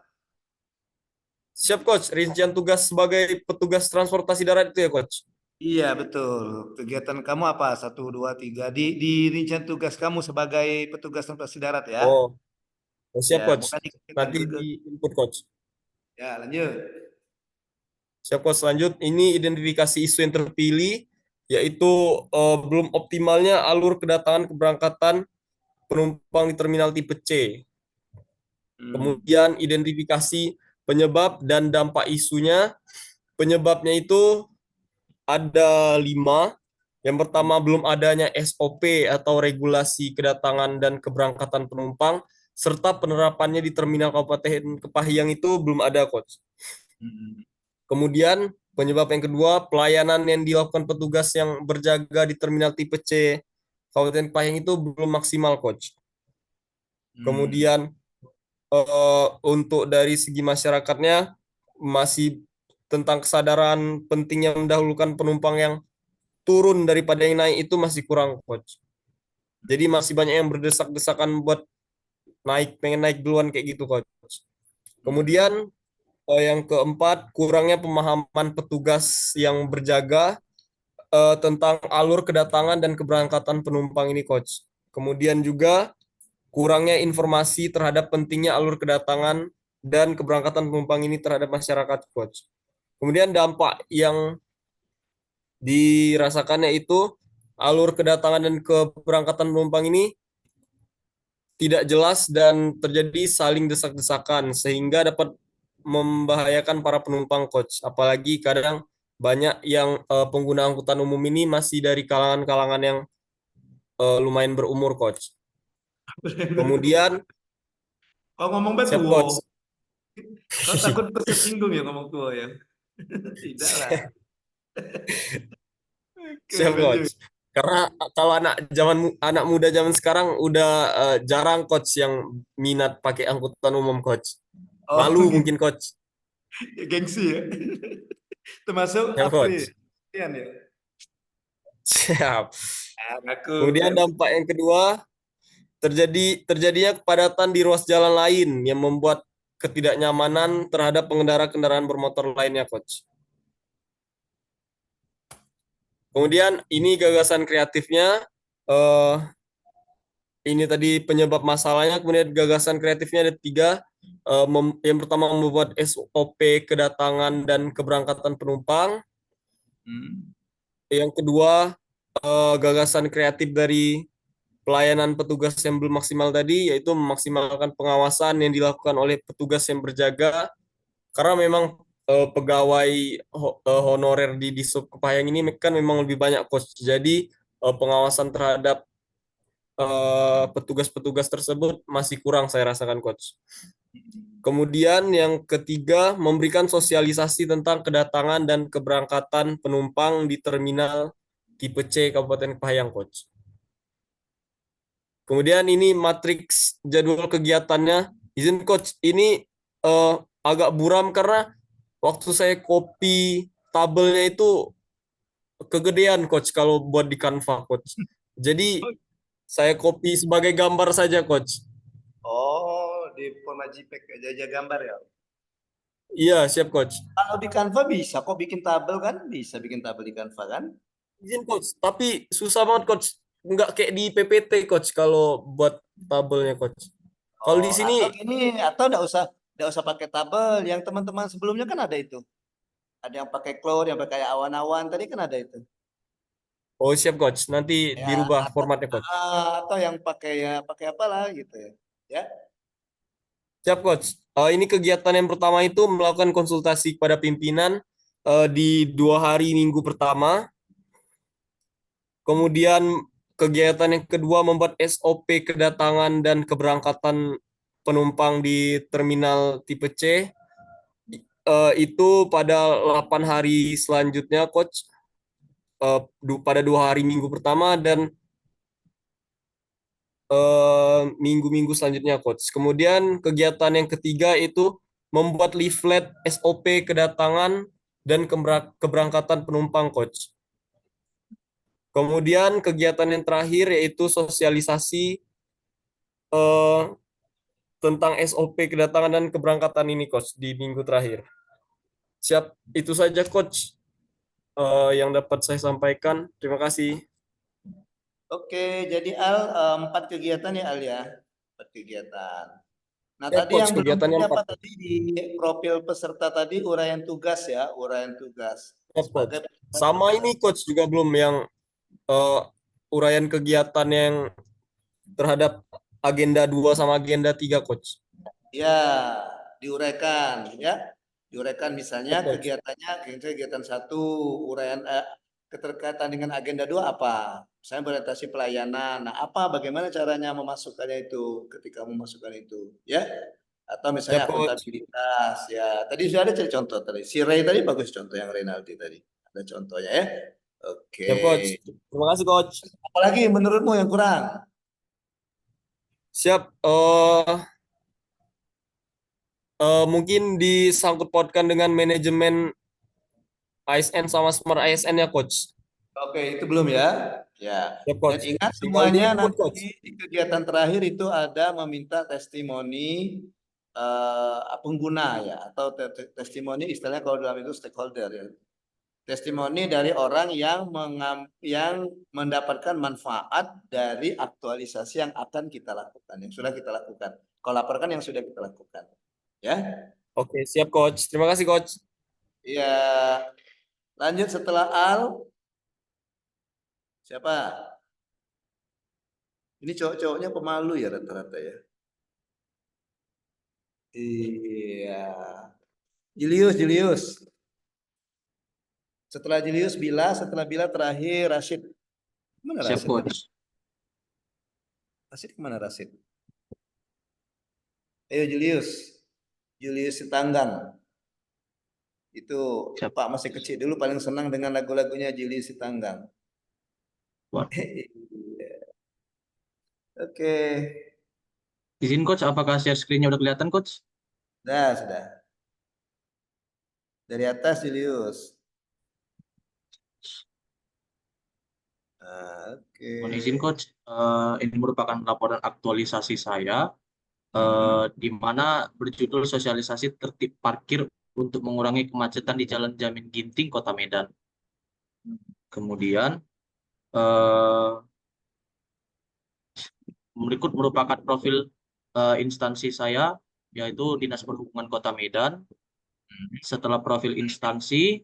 Siap, Coach. Rincian tugas sebagai petugas transportasi darat itu ya, Coach. Iya, betul. Kegiatan kamu apa? 1, 2, 3. Di rincian tugas kamu sebagai petugas transportasi darat ya. Oh, siap, Ya, Coach. bukan di kegiatan Nanti tugas. di input, Coach. Ya, lanjut. Siap, Coach. Lanjut. Ini identifikasi isu yang terpilih, yaitu belum optimalnya alur kedatangan keberangkatan penumpang di terminal tipe C. Kemudian identifikasi penyebab dan dampak isunya. Penyebabnya itu ada 5. Yang pertama, belum adanya SOP atau regulasi kedatangan dan keberangkatan penumpang, serta penerapannya di terminal Kabupaten Kepahyang itu belum ada, Coach. Kemudian, penyebab yang kedua, pelayanan yang dilakukan petugas yang berjaga di terminal tipe C Kabupaten Kepahyang itu belum maksimal, Coach. Kemudian, untuk dari segi masyarakatnya, masih tentang kesadaran pentingnya mendahulukan penumpang yang turun daripada yang naik itu masih kurang, Coach. Jadi masih banyak yang berdesak-desakan buat pengen naik duluan kayak gitu, Coach. Kemudian yang keempat, kurangnya pemahaman petugas yang berjaga tentang alur kedatangan dan keberangkatan penumpang ini, Coach. Kemudian juga kurangnya informasi terhadap pentingnya alur kedatangan dan keberangkatan penumpang ini terhadap masyarakat, Coach. Kemudian dampak yang dirasakannya itu alur kedatangan dan keberangkatan penumpang ini tidak jelas dan terjadi saling desak-desakan sehingga dapat membahayakan para penumpang, Coach. Apalagi kadang banyak yang pengguna angkutan umum ini masih dari kalangan-kalangan yang lumayan berumur, Coach. Kemudian, Oh, ngomong siap, betul. Coach. Kau takut tersinggung ya ngomong tua ya? Tidak lah. Oke, Siap, lanjut. Coach. Karena kalau anak muda zaman sekarang udah jarang, Coach, yang minat pakai angkutan umum, Coach. Oh, Malu mungkin, Coach. gengsi ya. Termasuk Siap, April. Coach. Iya ya. Siap. Aku Kemudian kan. dampak yang kedua, terjadinya kepadatan di ruas jalan lain yang membuat ketidaknyamanan terhadap pengendara kendaraan bermotor lainnya, Coach. Kemudian ini gagasan kreatifnya, ini tadi penyebab masalahnya, kemudian gagasan kreatifnya ada 3. Yang pertama, membuat SOP kedatangan dan keberangkatan penumpang. Yang kedua, gagasan kreatif dari pelayanan petugas yang belum maksimal tadi, yaitu memaksimalkan pengawasan yang dilakukan oleh petugas yang berjaga, karena memang pegawai honorer di Dishub Kepahyang ini kan memang lebih banyak, Coach. Jadi pengawasan terhadap petugas-petugas tersebut masih kurang saya rasakan, Coach. Kemudian yang ketiga, memberikan sosialisasi tentang kedatangan dan keberangkatan penumpang di terminal tipe C Kabupaten Kepahyang, Coach. Kemudian ini matriks jadwal kegiatannya. Izin, Coach, ini agak buram karena waktu saya copy tabelnya itu kegedean, Coach, kalau buat di Canva, Coach. Jadi saya copy sebagai gambar saja, Coach. Oh, di format JPEG aja gambar ya. Iya, siap, Coach. Kalau di Canva bisa kok bikin tabel kan? Bisa bikin tabel di Canva kan? Izin, Coach, tapi susah banget, Coach. Nggak kayak di PPT, Coach, kalau buat tabelnya, Coach. Kalau di sini, atau gini, atau enggak usah pakai tabel. Yang teman-teman sebelumnya kan ada itu. Ada yang pakai cloud, yang pakai awan-awan tadi kan ada itu. oh siap, Coach. Nanti Ya, dirubah formatnya, Coach. atau yang pakai apa lah gitu ya. Ya. Siap, Coach. Ini kegiatan yang pertama itu melakukan konsultasi kepada pimpinan di 2 hari minggu pertama. Kemudian kegiatan yang kedua membuat SOP kedatangan dan keberangkatan penumpang di terminal tipe C. Itu pada 8 hari selanjutnya, Coach. Pada 2 hari minggu pertama, dan minggu-minggu selanjutnya, Coach. Kemudian kegiatan yang ketiga itu membuat leaflet SOP kedatangan dan keberangkatan penumpang, Coach. Kemudian kegiatan yang terakhir yaitu sosialisasi eh, tentang SOP kedatangan dan keberangkatan ini, Coach, di minggu terakhir. Siap, itu saja, Coach, yang dapat saya sampaikan. Terima kasih. Oke, jadi Al, 4 kegiatan ya Al ya, 4 kegiatan. Nah, Ya, tadi Coach, yang belum kegiatannya tadi apa 4. tadi di profil peserta tadi uraian tugas ya, uraian tugas Ya, Coach. sebagai Sama ini, Coach, juga belum yang uraian kegiatan yang terhadap agenda 2 sama agenda 3, Coach. ya diuraikan ya. Diuraikan misalnya Ya, Coach. kegiatan 1 uraian keterkaitan dengan agenda 2 apa? Misalnya orientasi pelayanan. Nah, bagaimana caranya memasukkannya itu ketika memasukkan itu ya? Atau misalnya Ya, Coach. akuntabilitas ya. Tadi sudah ada contoh tadi. Si Ray tadi bagus contoh yang Renaldi tadi. Ada contohnya ya. Oke. Ya, Coach. Terima kasih, Coach. Apalagi menurutmu yang kurang? Siap. Mungkin disangkut pautkan dengan manajemen ASN sama Smart ASN ya, Coach. Oke, itu belum ya. Ya. Ya, Dan Coach. ingat Tinggal semuanya di-input, nanti Coach. di kegiatan terakhir itu ada meminta testimoni pengguna ya, atau testimoni istilahnya kalau dalam itu stakeholder ya. Testimoni dari orang yang mendapatkan manfaat dari aktualisasi yang akan kita lakukan, yang sudah kita lakukan. Kalau laporkan yang sudah kita lakukan. Ya. Oke, siap, Coach. Terima kasih, Coach. Iya. Lanjut setelah Al. Siapa? Ini cowok-cowoknya pemalu ya rata-rata ya. Iya. Julius. Setelah Julius Bila, setelah Bila terakhir Rashid. Mana Siap, Rashid? Coach. Rashid kemana Rashid? Ayo Julius. Julius Sitanggang. Itu Siap. Pak masih kecil dulu paling senang dengan lagu-lagunya Julius Sitanggang. Wah. Oke. Izin, Coach, apakah share screen-nya udah kelihatan, Coach? Sudah. Dari atas Julius. Oke. Mohon izin, Coach. Ini merupakan laporan aktualisasi saya, di mana berjudul sosialisasi tertib parkir untuk mengurangi kemacetan di Jalan Jamin Ginting, Kota Medan. Kemudian, berikut merupakan profil instansi saya, yaitu Dinas Perhubungan Kota Medan. Setelah profil instansi,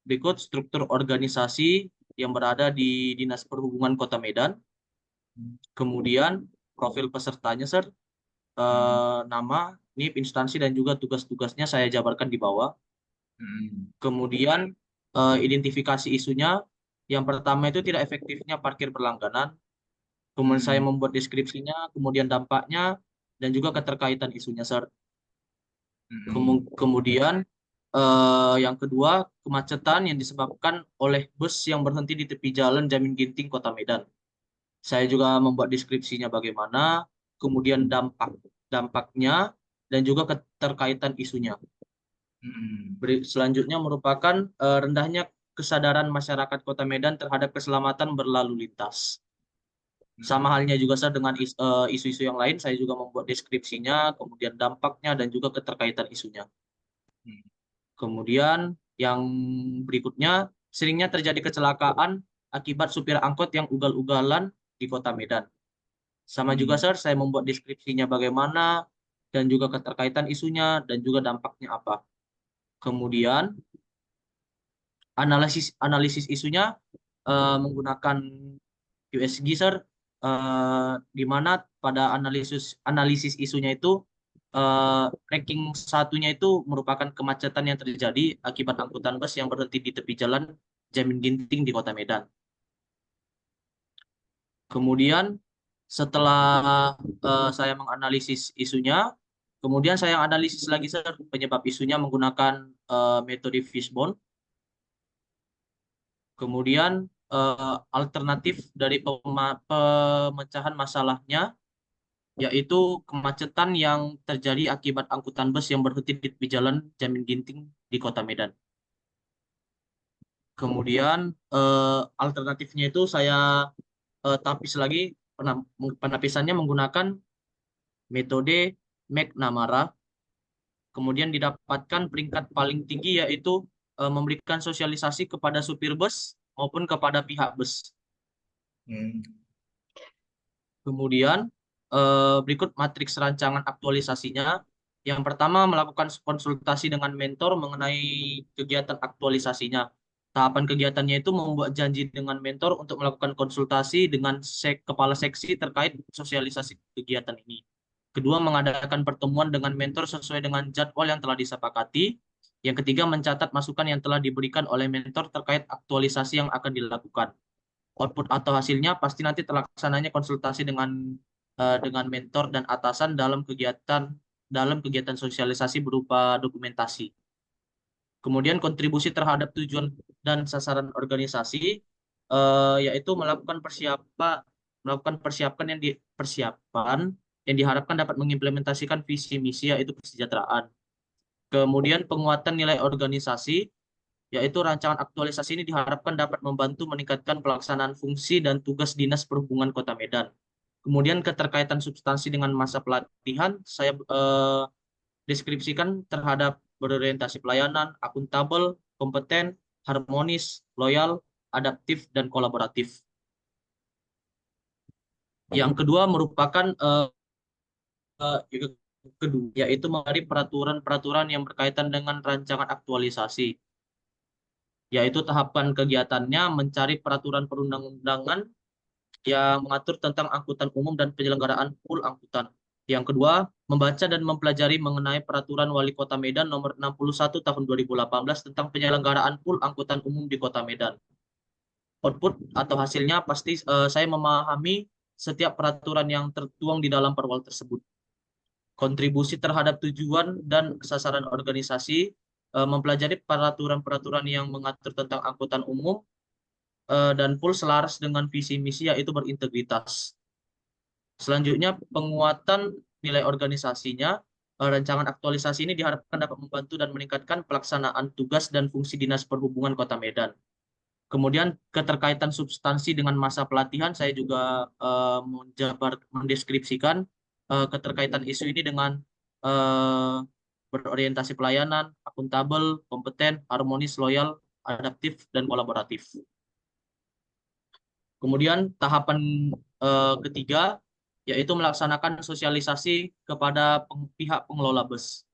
berikut struktur organisasi yang berada di Dinas Perhubungan Kota Medan. Kemudian profil pesertanya, Sir, nama, NIP, instansi, dan juga tugas-tugasnya saya jabarkan di bawah. Kemudian identifikasi isunya, yang pertama itu tidak efektifnya parkir berlangganan. Kemudian saya membuat deskripsinya, kemudian dampaknya, dan juga keterkaitan isunya, Sir. Kemudian yang kedua, kemacetan yang disebabkan oleh bus yang berhenti di tepi jalan Jamin Ginting, Kota Medan. Saya juga membuat deskripsinya bagaimana, kemudian dampaknya, dan juga keterkaitan isunya. Selanjutnya merupakan rendahnya kesadaran masyarakat Kota Medan terhadap keselamatan berlalu lintas. Sama halnya juga Sir dengan isu-isu yang lain, saya juga membuat deskripsinya, kemudian dampaknya, dan juga keterkaitan isunya. Kemudian yang berikutnya, seringnya terjadi kecelakaan akibat supir angkot yang ugal-ugalan di Kota Medan. Sama juga Sir, saya membuat deskripsinya bagaimana, dan juga keterkaitan isunya, dan juga dampaknya apa. Kemudian analisis isunya menggunakan USG, Sir, di mana pada analisis isunya itu ranking satunya itu merupakan kemacetan yang terjadi akibat angkutan bus yang berhenti di tepi jalan Jamin Ginting di Kota Medan. Kemudian setelah saya menganalisis isunya, kemudian saya analisis lagi, Sir, penyebab isunya menggunakan metode fishbone. Kemudian alternatif dari pemecahan masalahnya, yaitu kemacetan yang terjadi akibat angkutan bus yang berhenti di Jalan Jamin Ginting di Kota Medan. Kemudian alternatifnya itu saya tapis lagi, penapisannya menggunakan metode McNamara. Kemudian didapatkan peringkat paling tinggi yaitu memberikan sosialisasi kepada supir bus maupun kepada pihak bus. Kemudian berikut matriks rancangan aktualisasinya. Yang pertama, melakukan konsultasi dengan mentor mengenai kegiatan aktualisasinya. Tahapan kegiatannya itu membuat janji dengan mentor untuk melakukan konsultasi dengan kepala seksi terkait sosialisasi kegiatan ini. Kedua, mengadakan pertemuan dengan mentor sesuai dengan jadwal yang telah disepakati. Yang ketiga, mencatat masukan yang telah diberikan oleh mentor terkait aktualisasi yang akan dilakukan. Output atau hasilnya pasti nanti terlaksananya konsultasi dengan mentor dan atasan dalam kegiatan sosialisasi berupa dokumentasi. Kemudian kontribusi terhadap tujuan dan sasaran organisasi, yaitu melakukan persiapan yang diharapkan dapat mengimplementasikan visi misi yaitu kesejahteraan. Kemudian penguatan nilai organisasi, yaitu rancangan aktualisasi ini diharapkan dapat membantu meningkatkan pelaksanaan fungsi dan tugas Dinas Perhubungan Kota Medan. Kemudian keterkaitan substansi dengan masa pelatihan, saya deskripsikan terhadap berorientasi pelayanan, akuntabel, kompeten, harmonis, loyal, adaptif, dan kolaboratif. Yang kedua merupakan yaitu mengenai peraturan-peraturan yang berkaitan dengan rancangan aktualisasi. Yaitu tahapan kegiatannya mencari peraturan perundang-undangan yang mengatur tentang angkutan umum dan penyelenggaraan pool angkutan. Yang kedua, membaca dan mempelajari mengenai peraturan Wali Kota Medan nomor 61 tahun 2018 tentang penyelenggaraan pool angkutan umum di Kota Medan. Output atau hasilnya pasti saya memahami setiap peraturan yang tertuang di dalam perwal tersebut. Kontribusi terhadap tujuan dan sasaran organisasi, mempelajari peraturan-peraturan yang mengatur tentang angkutan umum dan pool selaras dengan visi misi yaitu berintegritas. Selanjutnya, penguatan nilai organisasinya. Rancangan aktualisasi ini diharapkan dapat membantu dan meningkatkan pelaksanaan tugas dan fungsi Dinas Perhubungan Kota Medan. Kemudian keterkaitan substansi dengan masa pelatihan, saya juga mendeskripsikan keterkaitan isu ini dengan berorientasi pelayanan, akuntabel, kompeten, harmonis, loyal, adaptif, dan kolaboratif. Kemudian tahapan ketiga, yaitu melaksanakan sosialisasi kepada pihak pengelola bus,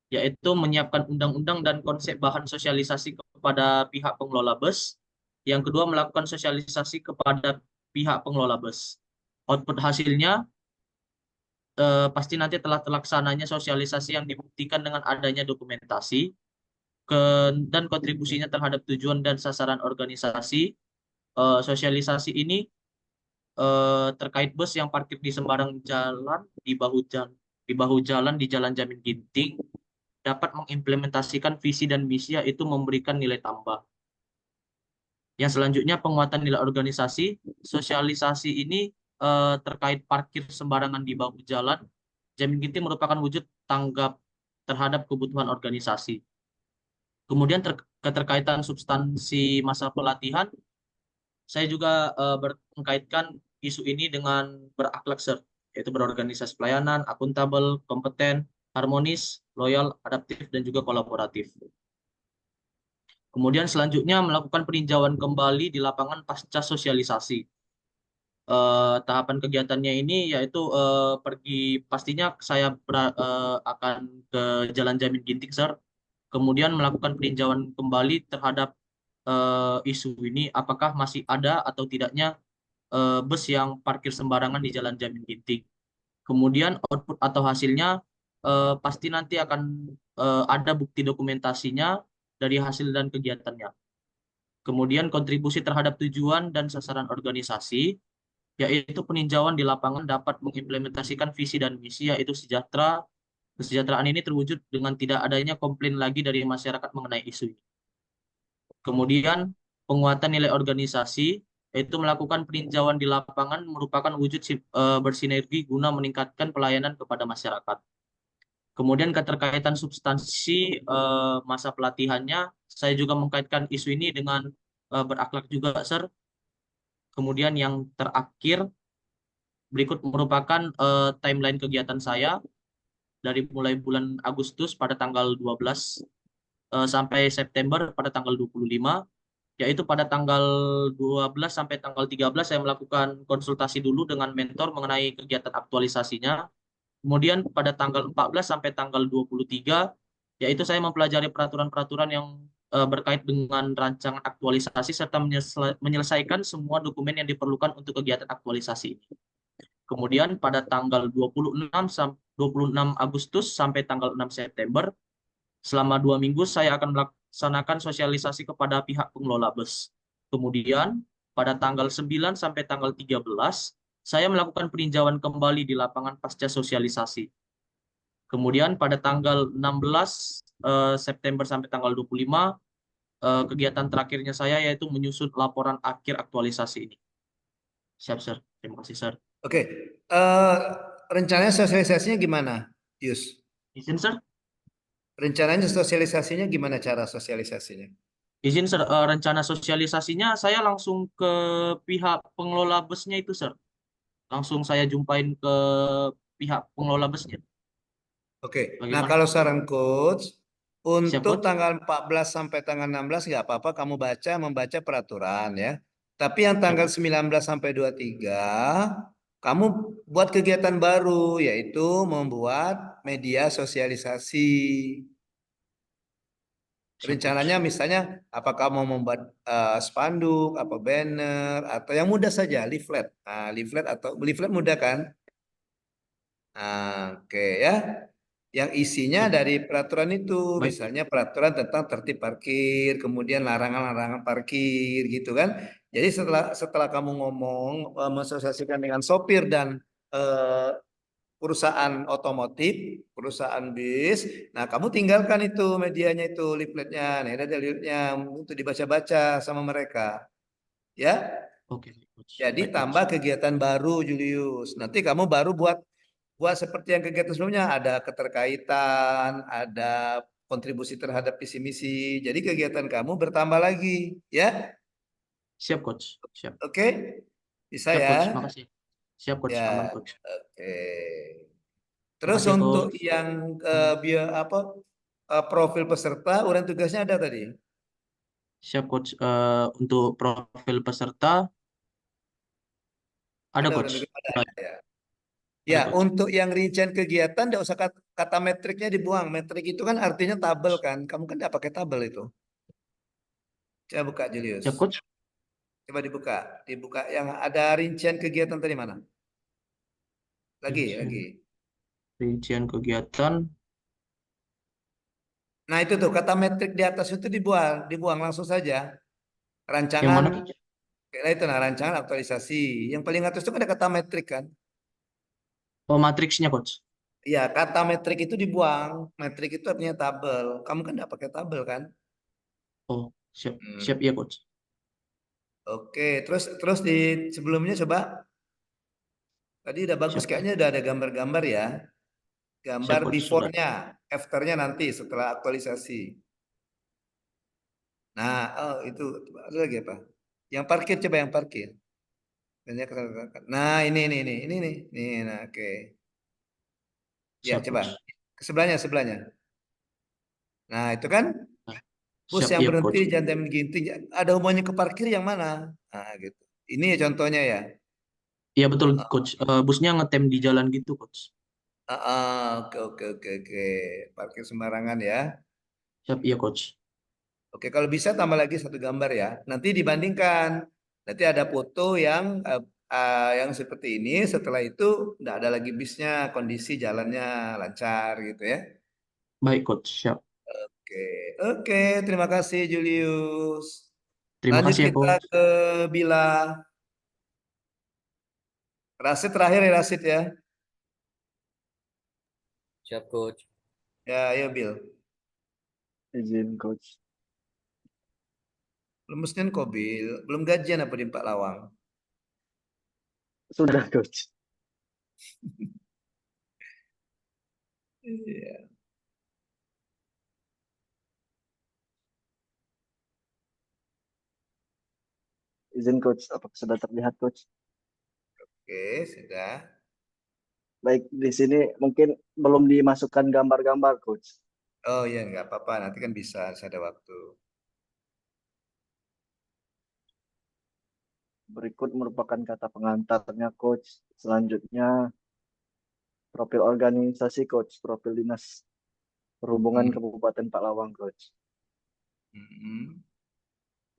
yaitu menyiapkan undang-undang dan konsep bahan sosialisasi kepada pihak pengelola bus. Yang kedua, melakukan sosialisasi kepada pihak pengelola bus. Output hasilnya pasti nanti telah terlaksananya sosialisasi yang dibuktikan dengan adanya dokumentasi dan kontribusinya terhadap tujuan dan sasaran organisasi. Sosialisasi ini terkait bus yang parkir di sembarang jalan, di bahu jalan di Jalan Jamin Ginting, dapat mengimplementasikan visi dan misi yaitu memberikan nilai tambah. Yang selanjutnya, penguatan nilai organisasi. Sosialisasi ini terkait parkir sembarangan di bahu jalan Jamin Ginting merupakan wujud tanggap terhadap kebutuhan organisasi. Kemudian keterkaitan substansi masa pelatihan, saya juga mengkaitkan isu ini dengan berakhlak ser, yaitu berorganisasi pelayanan, akuntabel, kompeten, harmonis, loyal, adaptif, dan juga kolaboratif. Kemudian selanjutnya melakukan peninjauan kembali di lapangan pasca sosialisasi. Tahapan kegiatannya ini yaitu pastinya saya akan ke Jalan Jamin Ginting, Sir. Kemudian melakukan peninjauan kembali terhadap isu ini, apakah masih ada atau tidaknya bus yang parkir sembarangan di Jalan Jamin Ginting. Kemudian output atau hasilnya pasti nanti akan ada bukti dokumentasinya dari hasil dan kegiatannya. Kemudian kontribusi terhadap tujuan dan sasaran organisasi, yaitu peninjauan di lapangan dapat mengimplementasikan visi dan misi yaitu sejahtera. Kesejahteraan ini terwujud dengan tidak adanya komplain lagi dari masyarakat mengenai isu ini. Kemudian penguatan nilai organisasi, yaitu melakukan peninjauan di lapangan merupakan wujud bersinergi guna meningkatkan pelayanan kepada masyarakat. Kemudian keterkaitan substansi masa pelatihannya, saya juga mengkaitkan isu ini dengan berakhlak juga, Sir. Kemudian yang terakhir, berikut merupakan timeline kegiatan saya dari mulai bulan Agustus pada tanggal 12 sampai September pada tanggal 25, yaitu pada tanggal 12 sampai tanggal 13 saya melakukan konsultasi dulu dengan mentor mengenai kegiatan aktualisasinya. Kemudian pada tanggal 14 sampai tanggal 23, yaitu saya mempelajari peraturan-peraturan yang berkait dengan rancangan aktualisasi serta menyelesaikan semua dokumen yang diperlukan untuk kegiatan aktualisasi ini. Kemudian pada tanggal 26 Agustus sampai tanggal 6 September, selama 2 minggu saya akan melaksanakan sosialisasi kepada pihak pengelola bus. Kemudian pada tanggal 9 sampai tanggal 13, saya melakukan peninjauan kembali di lapangan pasca sosialisasi. Kemudian pada tanggal 16 September sampai tanggal 25, kegiatan terakhirnya saya yaitu menyusun laporan akhir aktualisasi ini. Siap, Sir. Terima kasih, Sir. Oke, rencananya sosialisasinya gimana, Yus? Izin, Sir. Rencananya sosialisasinya gimana cara sosialisasinya? Izin, Sir. Rencana sosialisasinya saya langsung ke pihak pengelola busnya itu, Sir. Langsung saya jumpain ke pihak pengelola busnya. Oke, nah Bagaimana? kalau saran coach, Siap, untuk Coach? tanggal 14 sampai tanggal 16 nggak apa-apa kamu membaca peraturan ya. Tapi yang Siap, tanggal Coach. 19 sampai 23, kamu buat kegiatan baru, yaitu membuat media sosialisasi. Siap, Coach. Rencananya misalnya apakah mau membuat spanduk, apa banner, atau yang mudah saja, leaflet. Nah, leaflet mudah kan? Nah, oke ya. Yang isinya Siap. dari peraturan itu, Baik, Coach. misalnya peraturan tentang tertib parkir, kemudian larangan-larangan parkir, gitu kan? Jadi setelah kamu ngomong mensosialisasikan dengan sopir dan perusahaan otomotif, perusahaan bis, nah kamu tinggalkan itu medianya itu leafletnya, nah ada leafletnya untuk dibaca-baca sama mereka, ya. Oke, Coach. Jadi Baik, Coach. tambah kegiatan baru, Julius. Nanti kamu baru buat seperti yang kegiatan sebelumnya, ada keterkaitan, ada kontribusi terhadap visi misi. Jadi kegiatan kamu bertambah lagi, ya. Siap, Coach. Siap. Oke? Bisa Siap, ya? Coach. Makasih. Siap, Coach. Ya. Aman, Coach. Oke. Terus Makasih, untuk Coach. yang profil peserta, uraian tugasnya ada tadi. Siap, Coach. Untuk profil peserta, ada, Ada uraian Coach. tugas ada, Udah, ya. ada, Ya, Coach. untuk yang rincian kegiatan tidak usah kata metriknya dibuang. Metrik itu kan artinya tabel kan. Kamu kan tidak pakai tabel itu. Coba buka Julius. Siap, Coach. Coba dibuka. Dibuka yang ada rincian kegiatan tadi mana? Lagi. Rincian kegiatan. Nah, itu tuh kata metrik di atas itu dibuang langsung saja. Yang Rancangan mana, Coach? itu nah rancangan aktualisasi. Yang paling atas itu kan ada kata metrik kan? Oh, matriksnya, Coach. Ya, kata metrik itu dibuang. Metrik itu artinya tabel. Kamu kan tidak pakai tabel kan? Oh, siap. Hmm. Siap, iya, Coach. Oke, terus di sebelumnya coba tadi udah bagus Siap. kayaknya udah ada gambar-gambar ya. Gambar Siap, Coach. Sudah. before-nya, after-nya nanti setelah aktualisasi. Nah, oh itu ada lagi apa? Yang parkir coba yang parkir. Nah, ini nih. Nah, oke. Ya, Siap, coba. Coach. Ke sebelahnya. Nah, itu kan bus Siap, yang iya, berhenti Coach. jangan ginting. Ada hubungannya ke parkir yang mana? Nah, gitu. Ini contohnya ya. Iya, betul, Ah, Coach. Busnya ngetem di jalan gitu, Coach. oke. Parkir sembarangan ya. Siap, iya, Coach. Oke, kalau bisa tambah lagi satu gambar ya. Nanti dibandingkan. Nanti ada foto yang seperti ini. Setelah itu tidak ada lagi bisnya, kondisi jalannya lancar gitu ya. Baik, Coach. Siap. Oke, terima kasih Julius. Terima Lanjut kasih ya, kita Coach. ke Bila. Rasid terakhir ya Rasid ya. Siap, Coach. Ya, ayo Bil. Izin coach. Belum Senin Kobil, belum gajian apa di Pak Lawang? Sudah, Coach. Iya. Izin, Coach. Apakah sudah terlihat, Coach? Oke, sudah. Baik, di sini mungkin belum dimasukkan gambar-gambar, Coach. Oh iya, nggak apa-apa. Nanti kan bisa, ada waktu. Berikut merupakan kata pengantarnya, Coach. Selanjutnya, profil organisasi, Coach. Profil Dinas Perhubungan Kabupaten Pak Lawang, Coach.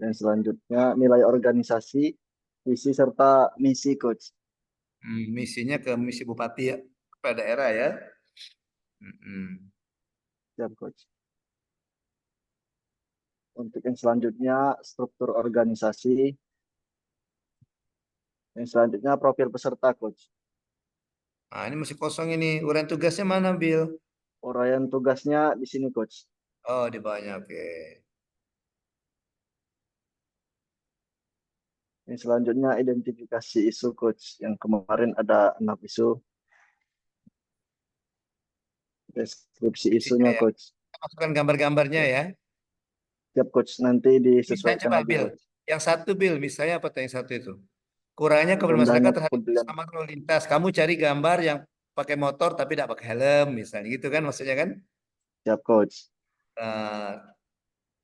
Dan selanjutnya, nilai organisasi, visi serta misi, Coach. Misinya ke misi bupati ya, kepada daerah ya. Siap, Coach. Untuk yang selanjutnya, struktur organisasi. Yang selanjutnya, profil peserta, Coach. Nah, ini masih kosong ini. Uraian tugasnya mana, Bill? Uraian tugasnya di sini, Coach. Oh, di bawahnya, oke. Yang selanjutnya, identifikasi isu, Coach. Yang kemarin ada 6 isu. Deskripsi isunya, ya. Coach. Masukkan gambar-gambarnya ya. Siap, Coach. Nanti disesuaikan Coba, lagi, Bill. Coach. Yang satu, Bill, misalnya apa tuh yang satu itu? Kurangnya kepada Rendahnya masyarakat terhadap kepedulian. keselamatan lalu lintas. Kamu cari gambar yang pakai motor tapi tidak pakai helm, misalnya gitu kan maksudnya kan? Siap, Coach.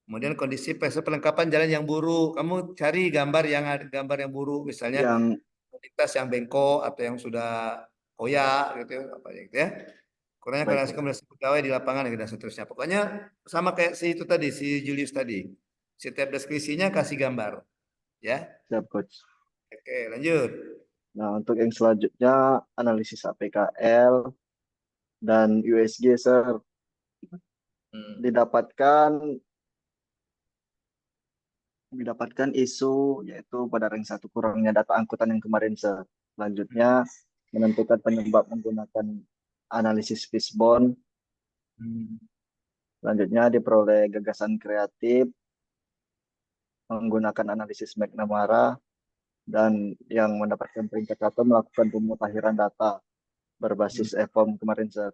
Kemudian kondisi perlengkapan jalan yang buruk. Kamu cari gambar yang buruk, misalnya Yang lintas yang bengkok atau yang sudah koyak gitu, apa gitu ya. Kurangnya Baik, koordinasi pegawai di lapangan dan seterusnya. Pokoknya sama kayak si itu tadi, si Julius tadi. Setiap deskripsinya kasih gambar, ya. siap, Coach. Oke, lanjut. Nah, untuk yang selanjutnya, analisis APKL dan USG, Sir. Didapatkan isu yaitu pada rank 1 kurangnya data angkutan yang kemarin, Sir. Selanjutnya, menentukan penyebab menggunakan analisis fishbone. Selanjutnya, diperoleh gagasan kreatif menggunakan analisis McNamara, dan yang mendapatkan peringkat 1 melakukan pemutakhiran data berbasis EFORM kemarin, Sir.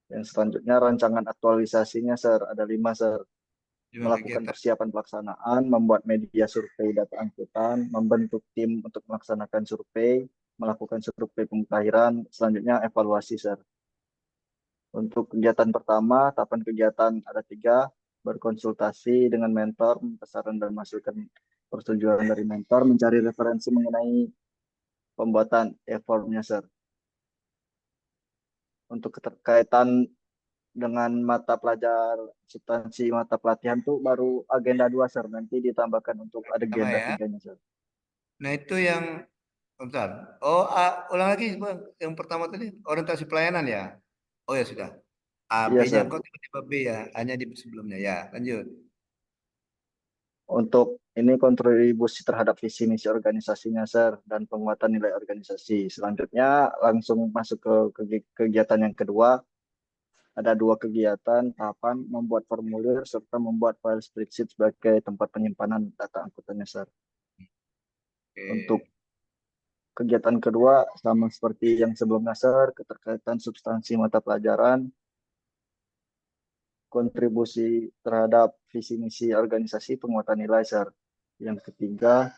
Yang selanjutnya, rancangan aktualisasinya, Sir, ada 5, Sir. Melakukan persiapan pelaksanaan, membuat media survei data angkutan, membentuk tim untuk melaksanakan survei, melakukan survei pemutakhiran, selanjutnya evaluasi, Sir. Untuk kegiatan pertama, tahapan kegiatan ada 3, berkonsultasi dengan mentor, saran dan masukan persetujuan dari mentor, mencari referensi mengenai pembuatan e-formnya, Sir. Untuk keterkaitan dengan mata pelajar substansi mata pelatihan tuh baru agenda 2, Sir. Nanti ditambahkan untuk agenda 3-nya, Sir. Nah, itu yang bentar. Oh, ulang lagi Bang. Yang pertama tadi orientasi pelayanan ya. Oh ya sudah. Iya, B-nya Sir. kok tiba-tiba B ya, hanya di sebelumnya ya. Lanjut. Untuk ini kontribusi terhadap visi misi organisasinya, Sir, dan penguatan nilai organisasi. Selanjutnya langsung masuk ke kegiatan yang kedua. Ada 2 kegiatan, tahapan membuat formulir serta membuat file spreadsheet sebagai tempat penyimpanan data angkutannya, Sir. Untuk kegiatan kedua sama seperti yang sebelumnya, Sir, keterkaitan substansi mata pelajaran, kontribusi terhadap visi misi organisasi, penguatan nilai, Sir. Yang ketiga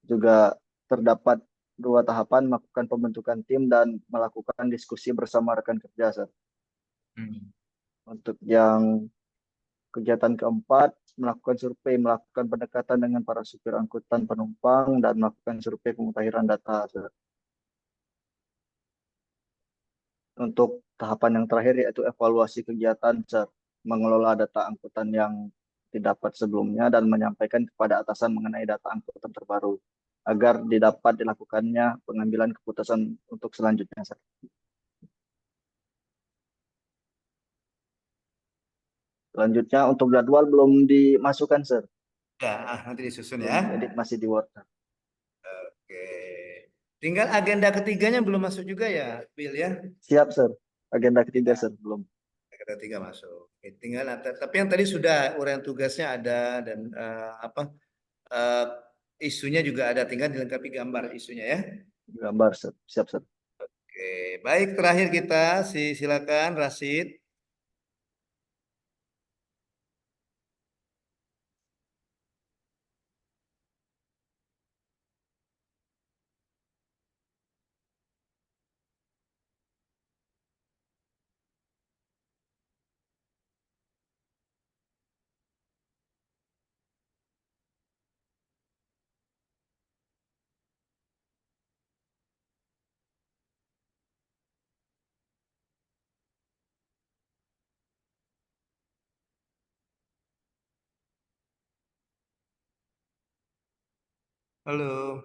juga terdapat 2 tahapan, melakukan pembentukan tim dan melakukan diskusi bersama rekan kerja, Sir. Untuk yang kegiatan keempat, melakukan survei, melakukan pendekatan dengan para supir angkutan penumpang, dan melakukan survei pemutakhiran data, Sir. Untuk tahapan yang terakhir yaitu evaluasi kegiatan, Sir, mengelola data angkutan yang didapat sebelumnya dan menyampaikan kepada atasan mengenai data angkutan terbaru agar didapat dilakukannya pengambilan keputusan untuk selanjutnya, Sir. Selanjutnya untuk jadwal belum dimasukkan, Sir. Ya, nanti disusun belum ya. Edit masih di Word. Oke. Tinggal agenda ketiganya belum masuk juga ya, Bill ya? Siap, Sir. Agenda ketiga, Sir, belum. Ada 3 masuk. Oke, tinggal tapi yang tadi sudah uraian tugasnya ada dan eh, isunya juga ada, tinggal dilengkapi gambar isunya ya. Gambar, siap, siap. Oke, baik, terakhir kita silakan Rasid. Halo.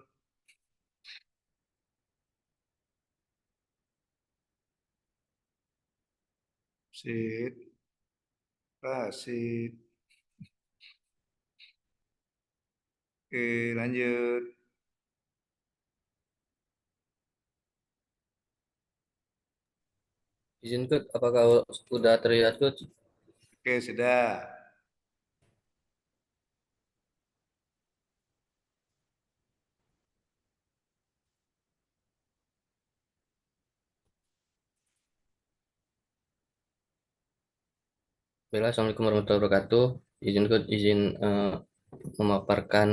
Sip. Rasid. Oke, lanjut. Izin Coach, apakah sudah terlihat Coach? Oke, sudah. Baiklah, Assalamualaikum warahmatullahi wabarakatuh. Izin Coach, izin memaparkan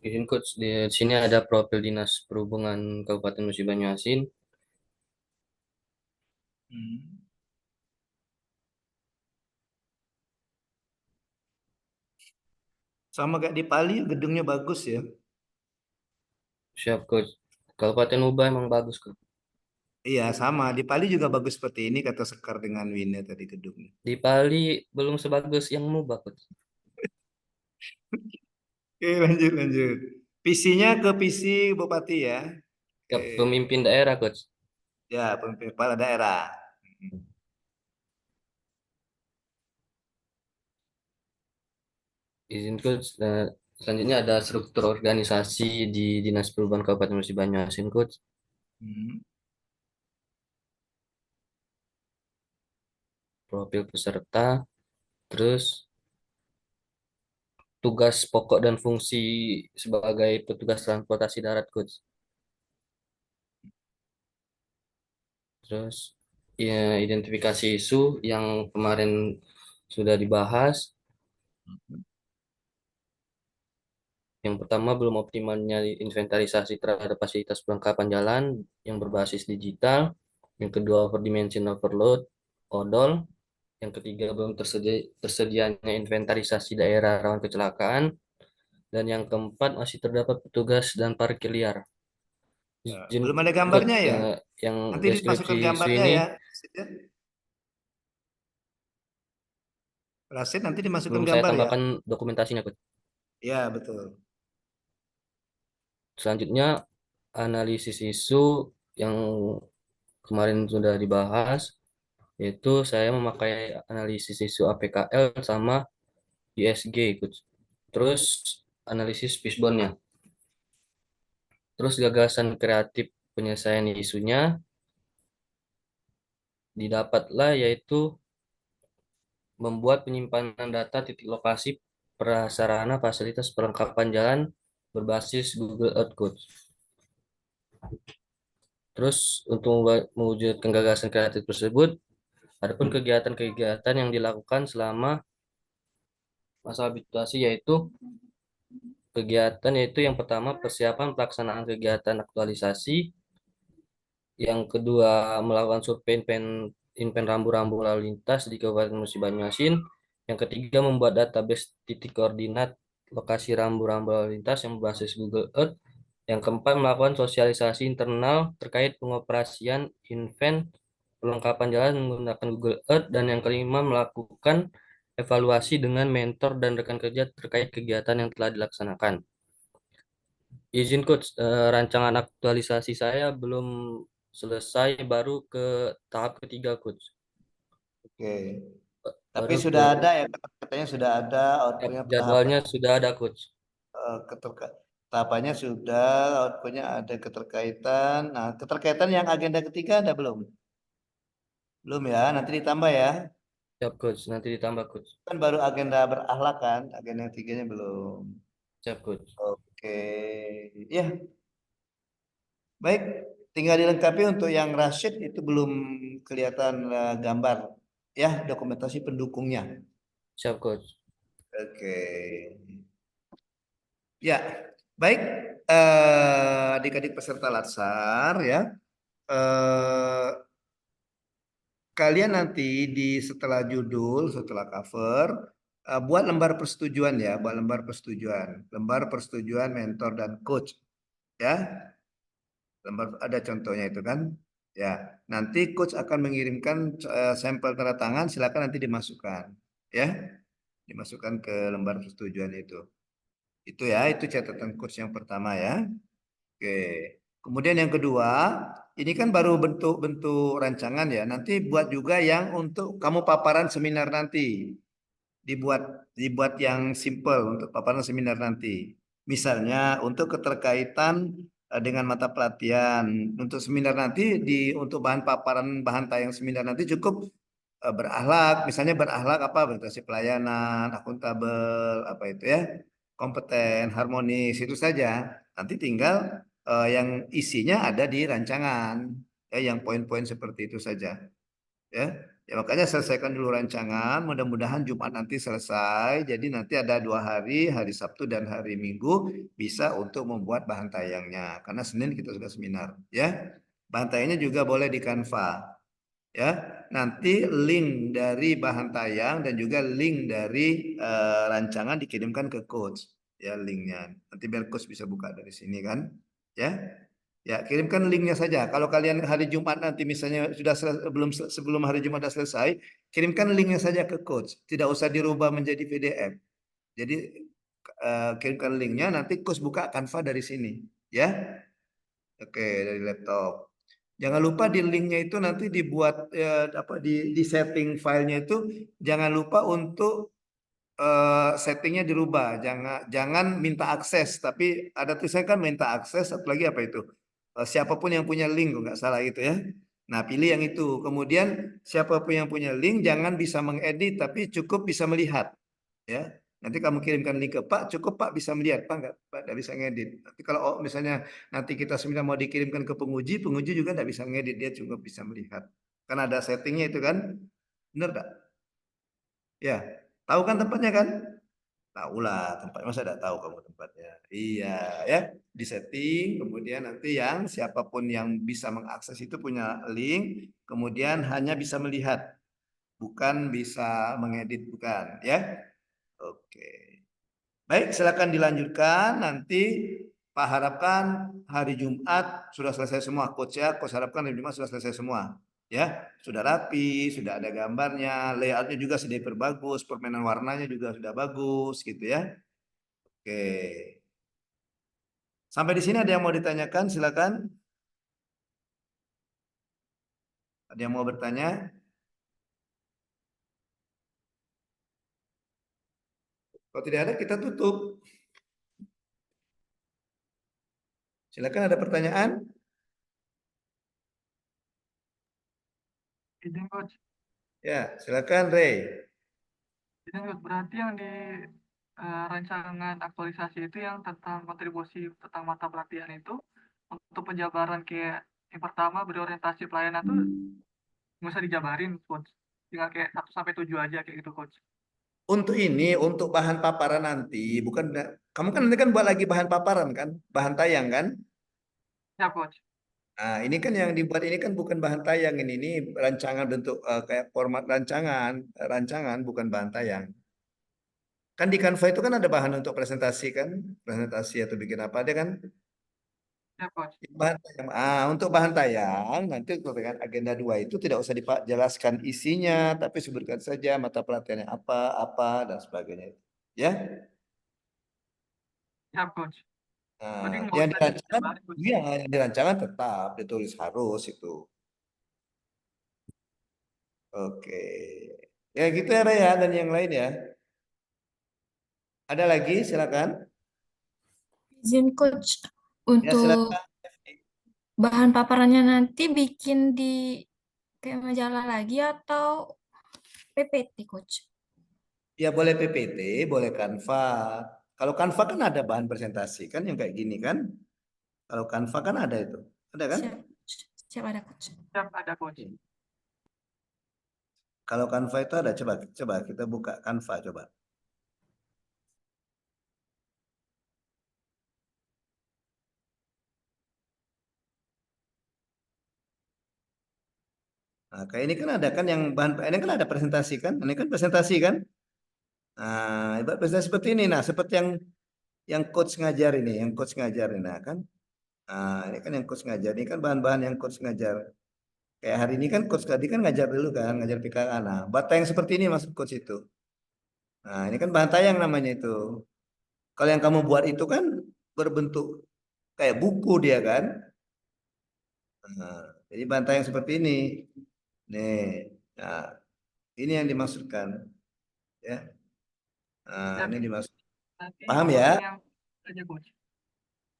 izin Coach, di sini ada profil Dinas Perhubungan Kabupaten Musi Banyuasin. Sama kayak di Pali, gedungnya bagus ya. Siap Coach. Kabupaten Ubah emang bagus Coach. Iya, sama. Di Pali juga bagus seperti ini, kata Sekar dengan Wina tadi gedungnya. Di Bali belum sebagus yang Mubah Coach. Oke, lanjut, lanjut. PC-nya ke PC Bupati ya. Ke Oke. pemimpin daerah Coach. Ya, pemimpin kepala daerah. Izin Coach, selanjutnya ada struktur organisasi di Dinas Perhubungan Kabupaten Musi Banyuasin Coach. Profil peserta, terus tugas pokok dan fungsi sebagai petugas transportasi darat Coach. Terus ya, identifikasi isu yang kemarin sudah dibahas. Yang pertama, belum optimalnya inventarisasi terhadap fasilitas perlengkapan jalan yang berbasis digital. Yang kedua, overdimension overload, odol. Yang ketiga, belum tersedianya inventarisasi daerah rawan kecelakaan. Dan yang keempat, masih terdapat petugas dan parkir liar. Izin Belum ada Coach, gambarnya ya? yang Nanti deskripsi dimasukkan isu gambarnya ini ya. Rasid nanti dimasukkan belum saya gambar ya. tambahkan dokumentasinya Coach. Ya, betul. Selanjutnya, analisis isu yang kemarin sudah dibahas, yaitu saya memakai analisis isu APKL sama ISG, Coach. Terus analisis fishbone-nya. Terus gagasan kreatif penyelesaian isunya didapatlah yaitu membuat penyimpanan data titik lokasi prasarana fasilitas perlengkapan jalan berbasis Google Earth, Coach. Terus untuk mewujudkan gagasan kreatif tersebut, adapun kegiatan-kegiatan yang dilakukan selama masa habituasi yaitu yang pertama persiapan pelaksanaan kegiatan aktualisasi, yang kedua melakukan survei inpen rambu-rambu lalu lintas di Kabupaten Musi Banyuasin, yang ketiga membuat database titik koordinat lokasi rambu-rambu lalu lintas yang berbasis Google Earth, yang keempat melakukan sosialisasi internal terkait pengoperasian invent perlengkapan jalan menggunakan Google Earth, dan yang kelima melakukan evaluasi dengan mentor dan rekan kerja terkait kegiatan yang telah dilaksanakan. Izin Coach, rancangan aktualisasi saya belum selesai, baru ke tahap ketiga Coach. Oke. Tapi Baru sudah ada ya, katanya sudah ada outputnya tahap. jadwalnya sudah ada Coach. tahapannya sudah, outputnya ada keterkaitan. Nah, keterkaitan yang agenda ketiga ada belum? Belum ya, nanti ditambah ya. Siap, Coach. Nanti ditambah, Coach. Kan baru agenda berakhlak kan, agenda yang tiganya belum. Siap, Coach. Oke, ya. Baik, tinggal dilengkapi untuk yang Rashid itu belum kelihatan gambar ya, dokumentasi pendukungnya. Siap, Coach. Oke. Ya, baik, adik-adik peserta Latsar ya. Kalian nanti setelah judul, setelah cover, buat lembar persetujuan ya, buat lembar persetujuan mentor dan coach ya. Lembar ada contohnya itu kan. Ya, nanti coach akan mengirimkan sampel tanda tangan, silakan nanti dimasukkan ya. Dimasukkan ke lembar persetujuan itu. Itu ya, itu catatan coach yang pertama ya. Oke. Kemudian yang kedua, ini kan baru bentuk-bentuk rancangan ya. Nanti buat juga yang untuk kamu paparan seminar nanti. Dibuat yang simple untuk paparan seminar nanti. Misalnya untuk keterkaitan dengan mata pelatihan. Untuk seminar nanti untuk bahan paparan bahan tayang seminar nanti cukup berakhlak, misalnya berakhlak apa, berorientasi pelayanan, akuntabel, apa itu ya, kompeten, harmonis, itu saja. Nanti tinggal yang isinya ada di rancangan, ya, yang poin-poin seperti itu saja, ya. Ya makanya selesaikan dulu rancangan, mudah-mudahan Jumat nanti selesai, jadi nanti ada 2 hari, hari Sabtu dan hari Minggu bisa untuk membuat bahan tayangnya, karena Senin kita sudah seminar, ya. Bahan tayangnya juga boleh di Canva. Ya, nanti link dari bahan tayang dan juga link dari rancangan dikirimkan ke coach, ya linknya. Nanti biar coach bisa buka dari sini kan, ya. Ya, kirimkan linknya saja. Kalau kalian hari Jumat nanti misalnya sudah sebelum hari Jumat sudah selesai, kirimkan linknya saja ke coach. Tidak usah dirubah menjadi PDF. Jadi kirimkan linknya, nanti coach buka Canva dari sini, ya. Oke, dari laptop. Jangan lupa di linknya itu nanti dibuat di setting filenya itu jangan lupa untuk settingnya dirubah. Jangan minta akses, tapi ada tulisannya kan minta akses. Satu lagi apa itu? Siapapun yang punya link, nggak salah itu ya. Nah pilih yang itu. Kemudian siapapun yang punya link jangan bisa mengedit, tapi cukup bisa melihat. Ya. Nanti kamu kirimkan link ke Pak, cukup Pak bisa melihat, Pak nggak bisa ngedit. Tapi kalau misalnya nanti kita seminar mau dikirimkan ke penguji, penguji juga nggak bisa ngedit, dia cukup bisa melihat. Kan ada settingnya itu kan, bener nggak? Ya, tahu kan tempatnya kan? Tahulah tempatnya, masa nggak tahu kamu tempatnya? Iya, ya, di setting, kemudian nanti yang siapapun yang bisa mengakses itu punya link, kemudian hanya bisa melihat, bukan bisa mengedit, bukan, ya. Oke. Baik, silakan dilanjutkan. Nanti Pak harapkan hari Jumat sudah selesai semua, coach ya. Coach harapkan hari Jumat sudah selesai semua. Ya, sudah rapi, sudah ada gambarnya, layoutnya juga sudah diperbagus, permainan warnanya juga sudah bagus, gitu ya. Oke. Sampai di sini ada yang mau ditanyakan, silakan. Ada yang mau bertanya? Kalau tidak ada, kita tutup. Silakan, ada pertanyaan? Izin coach, Ya, silakan Ray. izin coach, berarti yang di rancangan aktualisasi itu yang tentang kontribusi tentang mata pelatihan itu untuk penjabaran kayak yang pertama berorientasi pelayanan tuh nggak usah dijabarin coach, tinggal kayak 1 sampai 7 aja kayak gitu coach. Untuk ini, untuk bahan paparan nanti, bukan, kamu kan nanti kan buat lagi bahan paparan kan, bahan tayang kan? Ya coach. Nah, ini kan yang dibuat ini kan bukan bahan tayang, ini rancangan bentuk kayak format rancangan bukan bahan tayang. Kan di Canva itu kan ada bahan untuk presentasi kan, presentasi atau bikin apa ada kan? Ya coach. Bahan tayang. Untuk bahan tayang nanti dengan agenda 2 itu tidak usah dijelaskan isinya, tapi sebutkan saja mata pelatihannya apa dan sebagainya. Ya. Ya coach. Berarti Nah, nggak yang usah dirancangkan, dijabarin coach. iya, yang dirancangkan tetap ditulis harus itu. Oke. Ya gitu ya Raya dan yang lain ya. Ada lagi silakan. Izin coach, Ya, untuk silakan. bahan paparannya nanti bikin di kayak majalah lagi atau PPT coach? Ya boleh PPT, boleh Canva. Kalau Canva kan ada bahan presentasi kan yang kayak gini kan. Kalau Canva kan ada itu. Ada kan? Siap, siap ada coach. Siap, ada coach. Kalau Canva itu ada, coba kita buka Canva coba. Nah, kayak ini kan ada kan yang bahan ini kan ada presentasi kan? Ini kan presentasi kan? Nah, ibarat presentasi seperti ini. Nah, seperti yang coach ngajar ini, yang coach ngajar ini, nah kan? Nah, ini kan yang coach ngajar. Ini kan bahan-bahan yang coach ngajar. Kayak hari ini kan coach tadi kan ngajar dulu kan, ngajar PKK. Nah, bata yang seperti ini masuk coach itu. Nah, ini kan bahan tayang namanya itu. Kalau yang kamu buat itu kan berbentuk kayak buku dia kan. Nah, jadi bahan tayang seperti ini. Nih, nah, ini yang dimaksudkan. Ya. Nah, Siap. ini dimaksud. Nanti Paham ya? posting yang aja coach.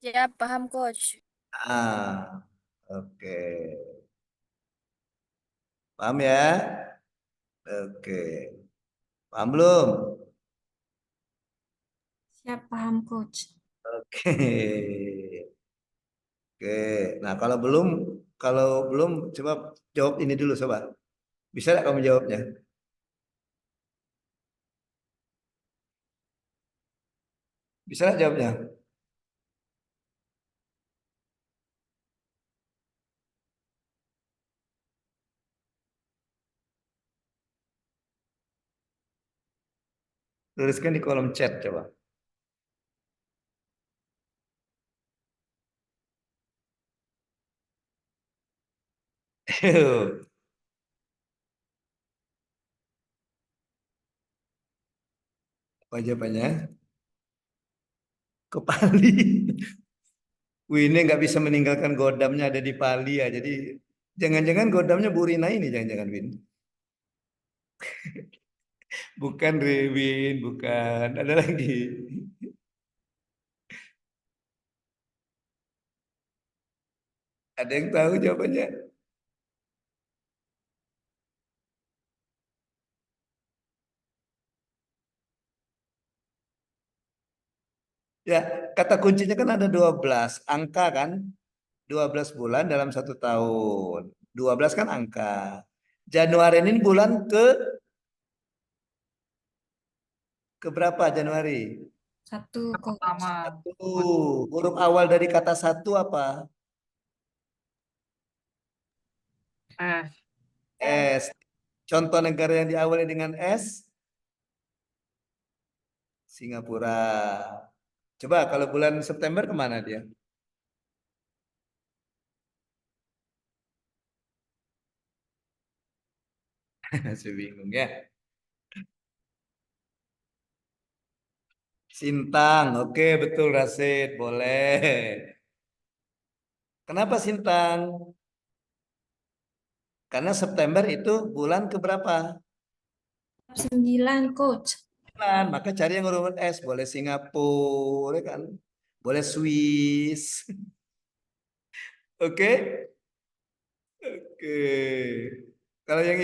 Siap, paham coach. Ah, oke. Paham ya? Oke. Paham belum? Siap, paham coach. Oke. Oke. Nah, kalau belum coba jawab ini dulu coba. Bisa nggak kamu jawabnya? Bisa nggak jawabnya? Tuliskan di kolom chat coba. Apa jawabannya? Ke Pali. Wih, ini nggak bisa meninggalkan Godamnya ada di Pali ya. Jadi jangan-jangan Godamnya Bu Rina ini jangan-jangan Win. Bukan Rewin, bukan. Ada lagi. Ada yang tahu jawabannya? Ya, kata kuncinya kan ada 12 angka kan? 12 bulan dalam 1 tahun. 12 kan angka. Januari ini bulan ke berapa Januari? Satu coach. Pertama, Huruf awal dari kata satu apa? S. S. Contoh negara yang diawali dengan S? Singapura. Coba kalau bulan September kemana dia? Saya bingung ya. Sintang, oke betul Rasid, boleh. Kenapa Sintang? Karena September itu bulan keberapa? 9 coach. Maka cari yang huruf S, boleh Singapura kan, boleh Swiss. Oke, oke. Kalau yang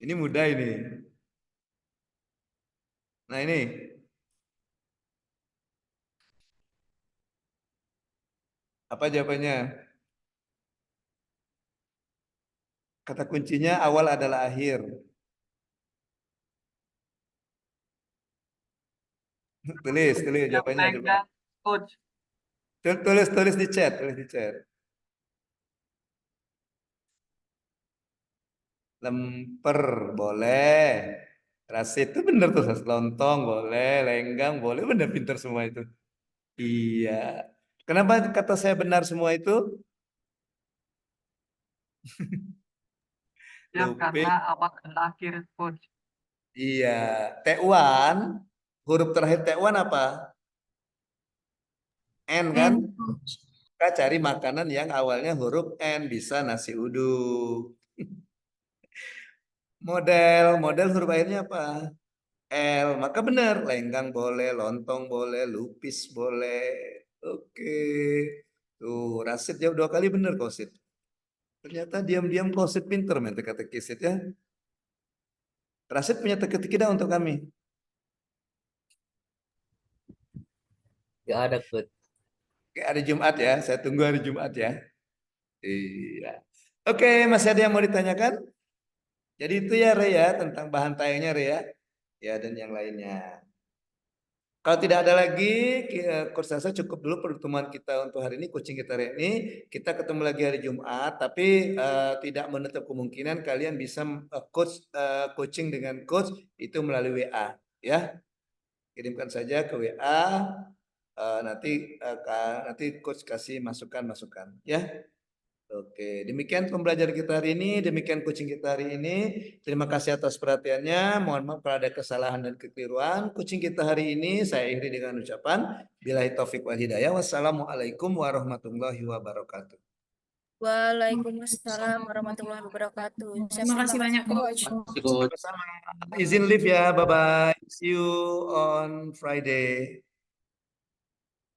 ini mudah ini. Nah ini, apa jawabannya? Kata kuncinya awal adalah akhir. Tulis jawabannya coba. Coach. Tulis di chat, Lemper boleh. Rasid itu bener tuh, lontong boleh, lenggang boleh, bener pinter semua itu. Iya. Kenapa kata saya benar semua itu? Ya, Lupin. karena awal dan akhir coach. Iya. Tekwan, huruf terakhir Tekwan apa? N kan? N coach. Kita cari makanan yang awalnya huruf N, bisa nasi uduk. Model huruf akhirnya apa? L, maka benar, lenggang boleh, lontong boleh, lupis boleh. Oke. Tuh, Rasid jawab 2 kali benar Kosit. Ternyata diam-diam Kosit pinter main teka-teki Sid ya. Rasid punya teka-teki dah untuk kami. Gak ada, Coach. Oke, hari Jumat ya, saya tunggu hari Jumat ya. Iya. Oke, masih ada yang mau ditanyakan? Jadi itu ya Re ya, tentang bahan tayangnya Re ya. Ya, dan yang lainnya. Kalau tidak ada lagi, Coach rasa cukup dulu pertemuan kita untuk hari ini, coaching kita hari ini. Kita ketemu lagi hari Jumat, tapi tidak menutup kemungkinan kalian bisa coaching dengan coach itu melalui WA, ya. Kirimkan saja ke WA, nanti coach kasih masukan-masukan, ya. Oke, demikian pembelajaran kita hari ini, demikian coaching kita hari ini. Terima kasih atas perhatiannya. Mohon maaf kalau ada kesalahan dan kekeliruan. Coaching kita hari ini saya akhiri dengan ucapan billahi taufik wal hidayah. Wassalamualaikum warahmatullahi wabarakatuh. Waalaikumsalam warahmatullahi wabarakatuh. Terima kasih banyak, Coach. Coach. Sama-sama. Izin live ya. Bye bye. See you on Friday.